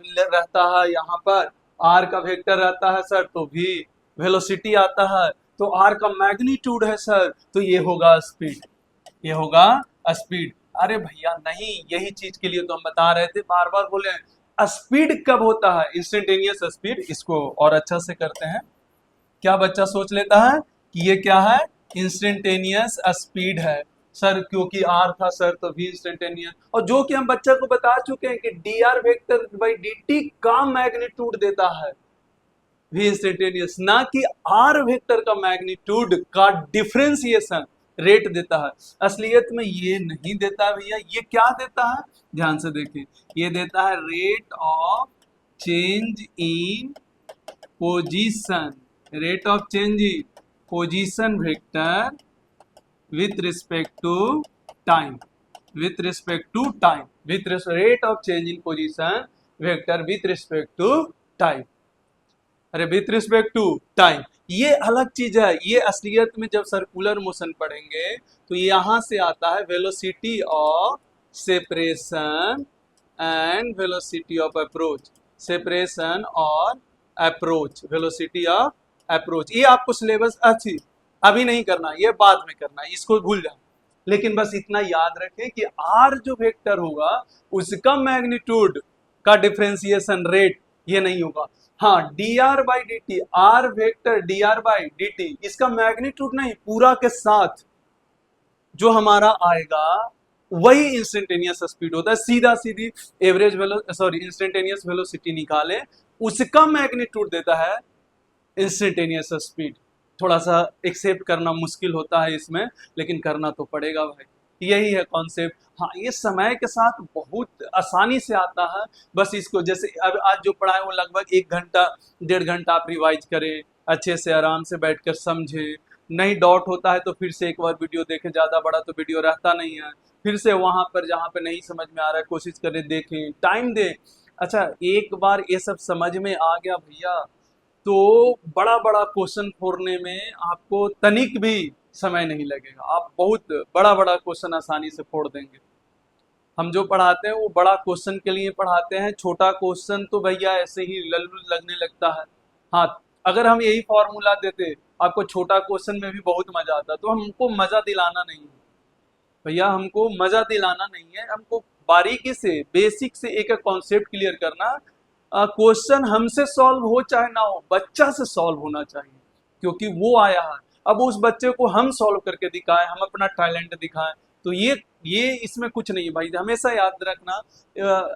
रहता है यहाँ पर, आर का वेक्टर रहता है सर, तो भी वेलोसिटी आता है, तो आर का मैग्नीट्यूड है सर, तो ये होगा स्पीड, ये होगा स्पीड। अरे भैया नहीं, यही चीज के लिए तो हम बता रहे थे, बार बार बोले स्पीड कब होता है, इंस्टेंटेनियस स्पीड। इसको और अच्छा से करते हैं, क्या बच्चा सोच लेता है कि ये क्या है, इंस्टेंटेनियस स्पीड है सर, क्योंकि आर था सर तो भी इंस्टेंटेनियस, और जो कि हम बच्चा को बता चुके हैं कि D R vector by D T का मैग्नीट्यूड देता है भी इंस्टेंटेनियस, ना कि आर वेक्टर का मैग्नीट्यूड का डिफरेंशिएशन रेट देता है। असलियत में ये नहीं देता भैया, ये क्या देता है, ध्यान से देखिए, ये देता है rate of change in position, rate of change in position vector with respect to time, with respect to time, with rate of change in position vector with respect to time। अरे विथ रिस्पेक्ट टू टाइम ये अलग चीज है, ये असलियत में जब circular motion पढ़ेंगे तो यहाँ से आता है velocity of separation and velocity of approach, separation और अप्रोच, वेलोसिटी ऑफ अप्रोच। ये आपको सिलेबस अच्छी अभी नहीं करना, ये बाद में करना, इसको भूल जाओ। लेकिन बस इतना याद रखें कि आर जो वेक्टर होगा उसका मैग्नीट्यूड का डिफरेंशिएशन रेट ये नहीं होगा। हाँ, D R by D T, R vector D R by D T, इसका मैग्नीट्यूड नहीं, पूरा के साथ जो हमारा आएगा वही इंस्टेंटेनियस स्पीड होता है। सीधा सीधी एवरेज इंस्टेंटेनियस वेलोसिटी निकाले, उसका मैग्नीट्यूड देता है इंस्टेंटेनियस स्पीड। थोड़ा सा एक्सेप्ट करना मुश्किल होता है इसमें, लेकिन करना तो पड़ेगा भाई, यही है कॉन्सेप्ट। हाँ, ये समय के साथ बहुत आसानी से आता है। बस इसको जैसे अब आज जो पढ़ा है वो लगभग 1 घंटा 1.5 घंटा आप रिवाइज करें, अच्छे से आराम से बैठकर समझे। नहीं डाउट होता है तो फिर से एक बार वीडियो देखें, ज़्यादा बड़ा तो वीडियो रहता नहीं है। फिर से वहां पर जहाँ पे नहीं समझ में आ रहा है कोशिश करें, देखें, टाइम दें। अच्छा, एक बार ये सब समझ में आ गया भैया, तो बड़ा बड़ा क्वेश्चन फोड़ने में आपको तनिक भी समय नहीं लगेगा। आप बहुत बड़ा बड़ा क्वेश्चन आसानी से फोड़ देंगे। हम जो पढ़ाते हैं वो बड़ा क्वेश्चन के लिए पढ़ाते हैं, छोटा क्वेश्चन तो भैया ऐसे ही लल्लू लगने लगता है। हाँ, अगर हम यही फॉर्मूला देते आपको छोटा क्वेश्चन में भी बहुत मजा आता, तो हमको मजा दिलाना नहीं है भैया, हमको मजा दिलाना नहीं है, हमको बारीकी से बेसिक से एक एक कॉन्सेप्ट क्लियर करना। क्वेश्चन हमसे सॉल्व हो चाहे ना हो, बच्चा से सॉल्व होना चाहिए, क्योंकि वो आया है। अब उस बच्चे को हम सॉल्व करके दिखाएं, हम अपना टैलेंट दिखाएं, तो ये इसमें कुछ नहीं है भाई। हमेशा याद रखना,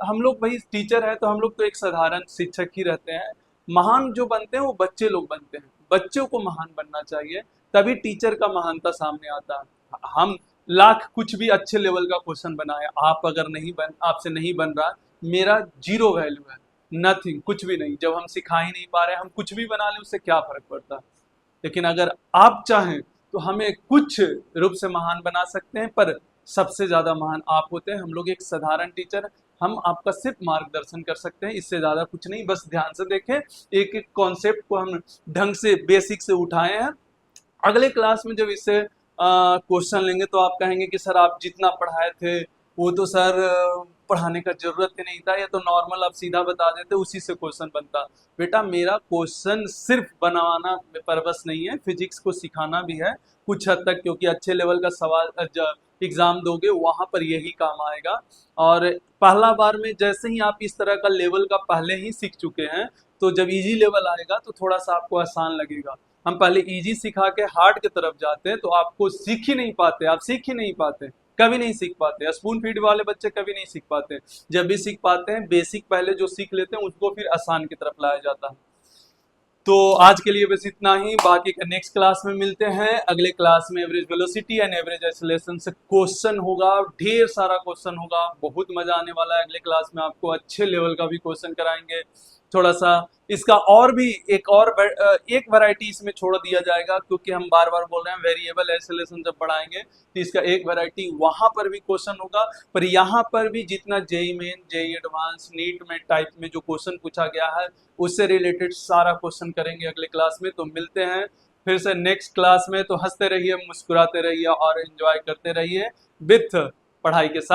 हम लोग भाई टीचर है तो हम लोग तो एक साधारण शिक्षक ही रहते हैं। महान जो बनते हैं वो बच्चे लोग बनते हैं, बच्चों को महान बनना चाहिए, तभी टीचर का महानता सामने आता है। हम लाख कुछ भी अच्छे लेवल का क्वेश्चन बनाए, आप अगर नहीं बन आपसे नहीं बन रहा, मेरा जीरो वैल्यू है, नथिंग, कुछ भी नहीं। जब हम सिखा ही नहीं पा रहे, हम कुछ भी बना लें, उससे क्या फर्क पड़ता है। लेकिन अगर आप चाहें तो हमें कुछ रूप से महान बना सकते हैं, पर सबसे ज्यादा महान आप होते हैं। हम लोग एक साधारण टीचर, हम आपका सिर्फ मार्गदर्शन कर सकते हैं, इससे ज्यादा कुछ नहीं। बस ध्यान से देखें, एक एक कॉन्सेप्ट को हम ढंग से बेसिक से उठाए हैं। अगले क्लास में जब इससे क्वेश्चन लेंगे तो आप कहेंगे कि सर आप जितना पढ़ाए थे वो तो सर पढ़ाने का जरूरत ही नहीं था, ये तो नॉर्मल आप सीधा बता देते, उसी से क्वेश्चन बनता। बेटा, मेरा क्वेश्चन सिर्फ बनाना पर्पस नहीं है, फिजिक्स को सिखाना भी है कुछ हद तक, क्योंकि अच्छे लेवल का सवाल एग्जाम दोगे वहां पर यही काम आएगा। और पहला बार में जैसे ही आप इस तरह का लेवल का पहले ही सीख चुके हैं, तो जब इजी लेवल आएगा तो थोड़ा सा आपको आसान लगेगा। हम पहले इजी सिखा के हार्ड की तरफ जाते हैं तो आपको सीख ही नहीं पाते, आप सीख ही नहीं पाते, कभी नहीं सीख पाते। स्पून फीड वाले बच्चे कभी नहीं सीख पाते। जब भी सीख पाते हैं, बेसिक पहले जो सीख लेते हैं उसको फिर आसान की तरफ लाया जाता है। तो आज के लिए बस इतना ही, बाकी का नेक्स्ट क्लास में मिलते हैं। अगले क्लास में average velocity and average acceleration से क्वेश्चन होगा, ढेर सारा क्वेश्चन होगा, बहुत मजा आने वाला है। अगले क्लास में आपको अच्छे लेवल का भी क्वेश्चन कराएंगे। थोड़ा सा इसका और भी एक वैरायटी इसमें छोड़ दिया जाएगा, क्योंकि हम बार बार बोल रहे हैं वेरिएबल एक्सेलरेशन जब पढ़ाएंगे तो इसका एक वैरायटी वहां पर भी क्वेश्चन होगा। पर यहाँ पर भी जितना JEE Main, JEE advance, NEET में टाइप में जो क्वेश्चन पूछा गया है उससे रिलेटेड सारा क्वेश्चन करेंगे अगले क्लास में। तो मिलते हैं फिर से नेक्स्ट क्लास में। तो हंसते रहिए, मुस्कुराते रहिए और एंजॉय करते रहिए विथ पढ़ाई के साथ।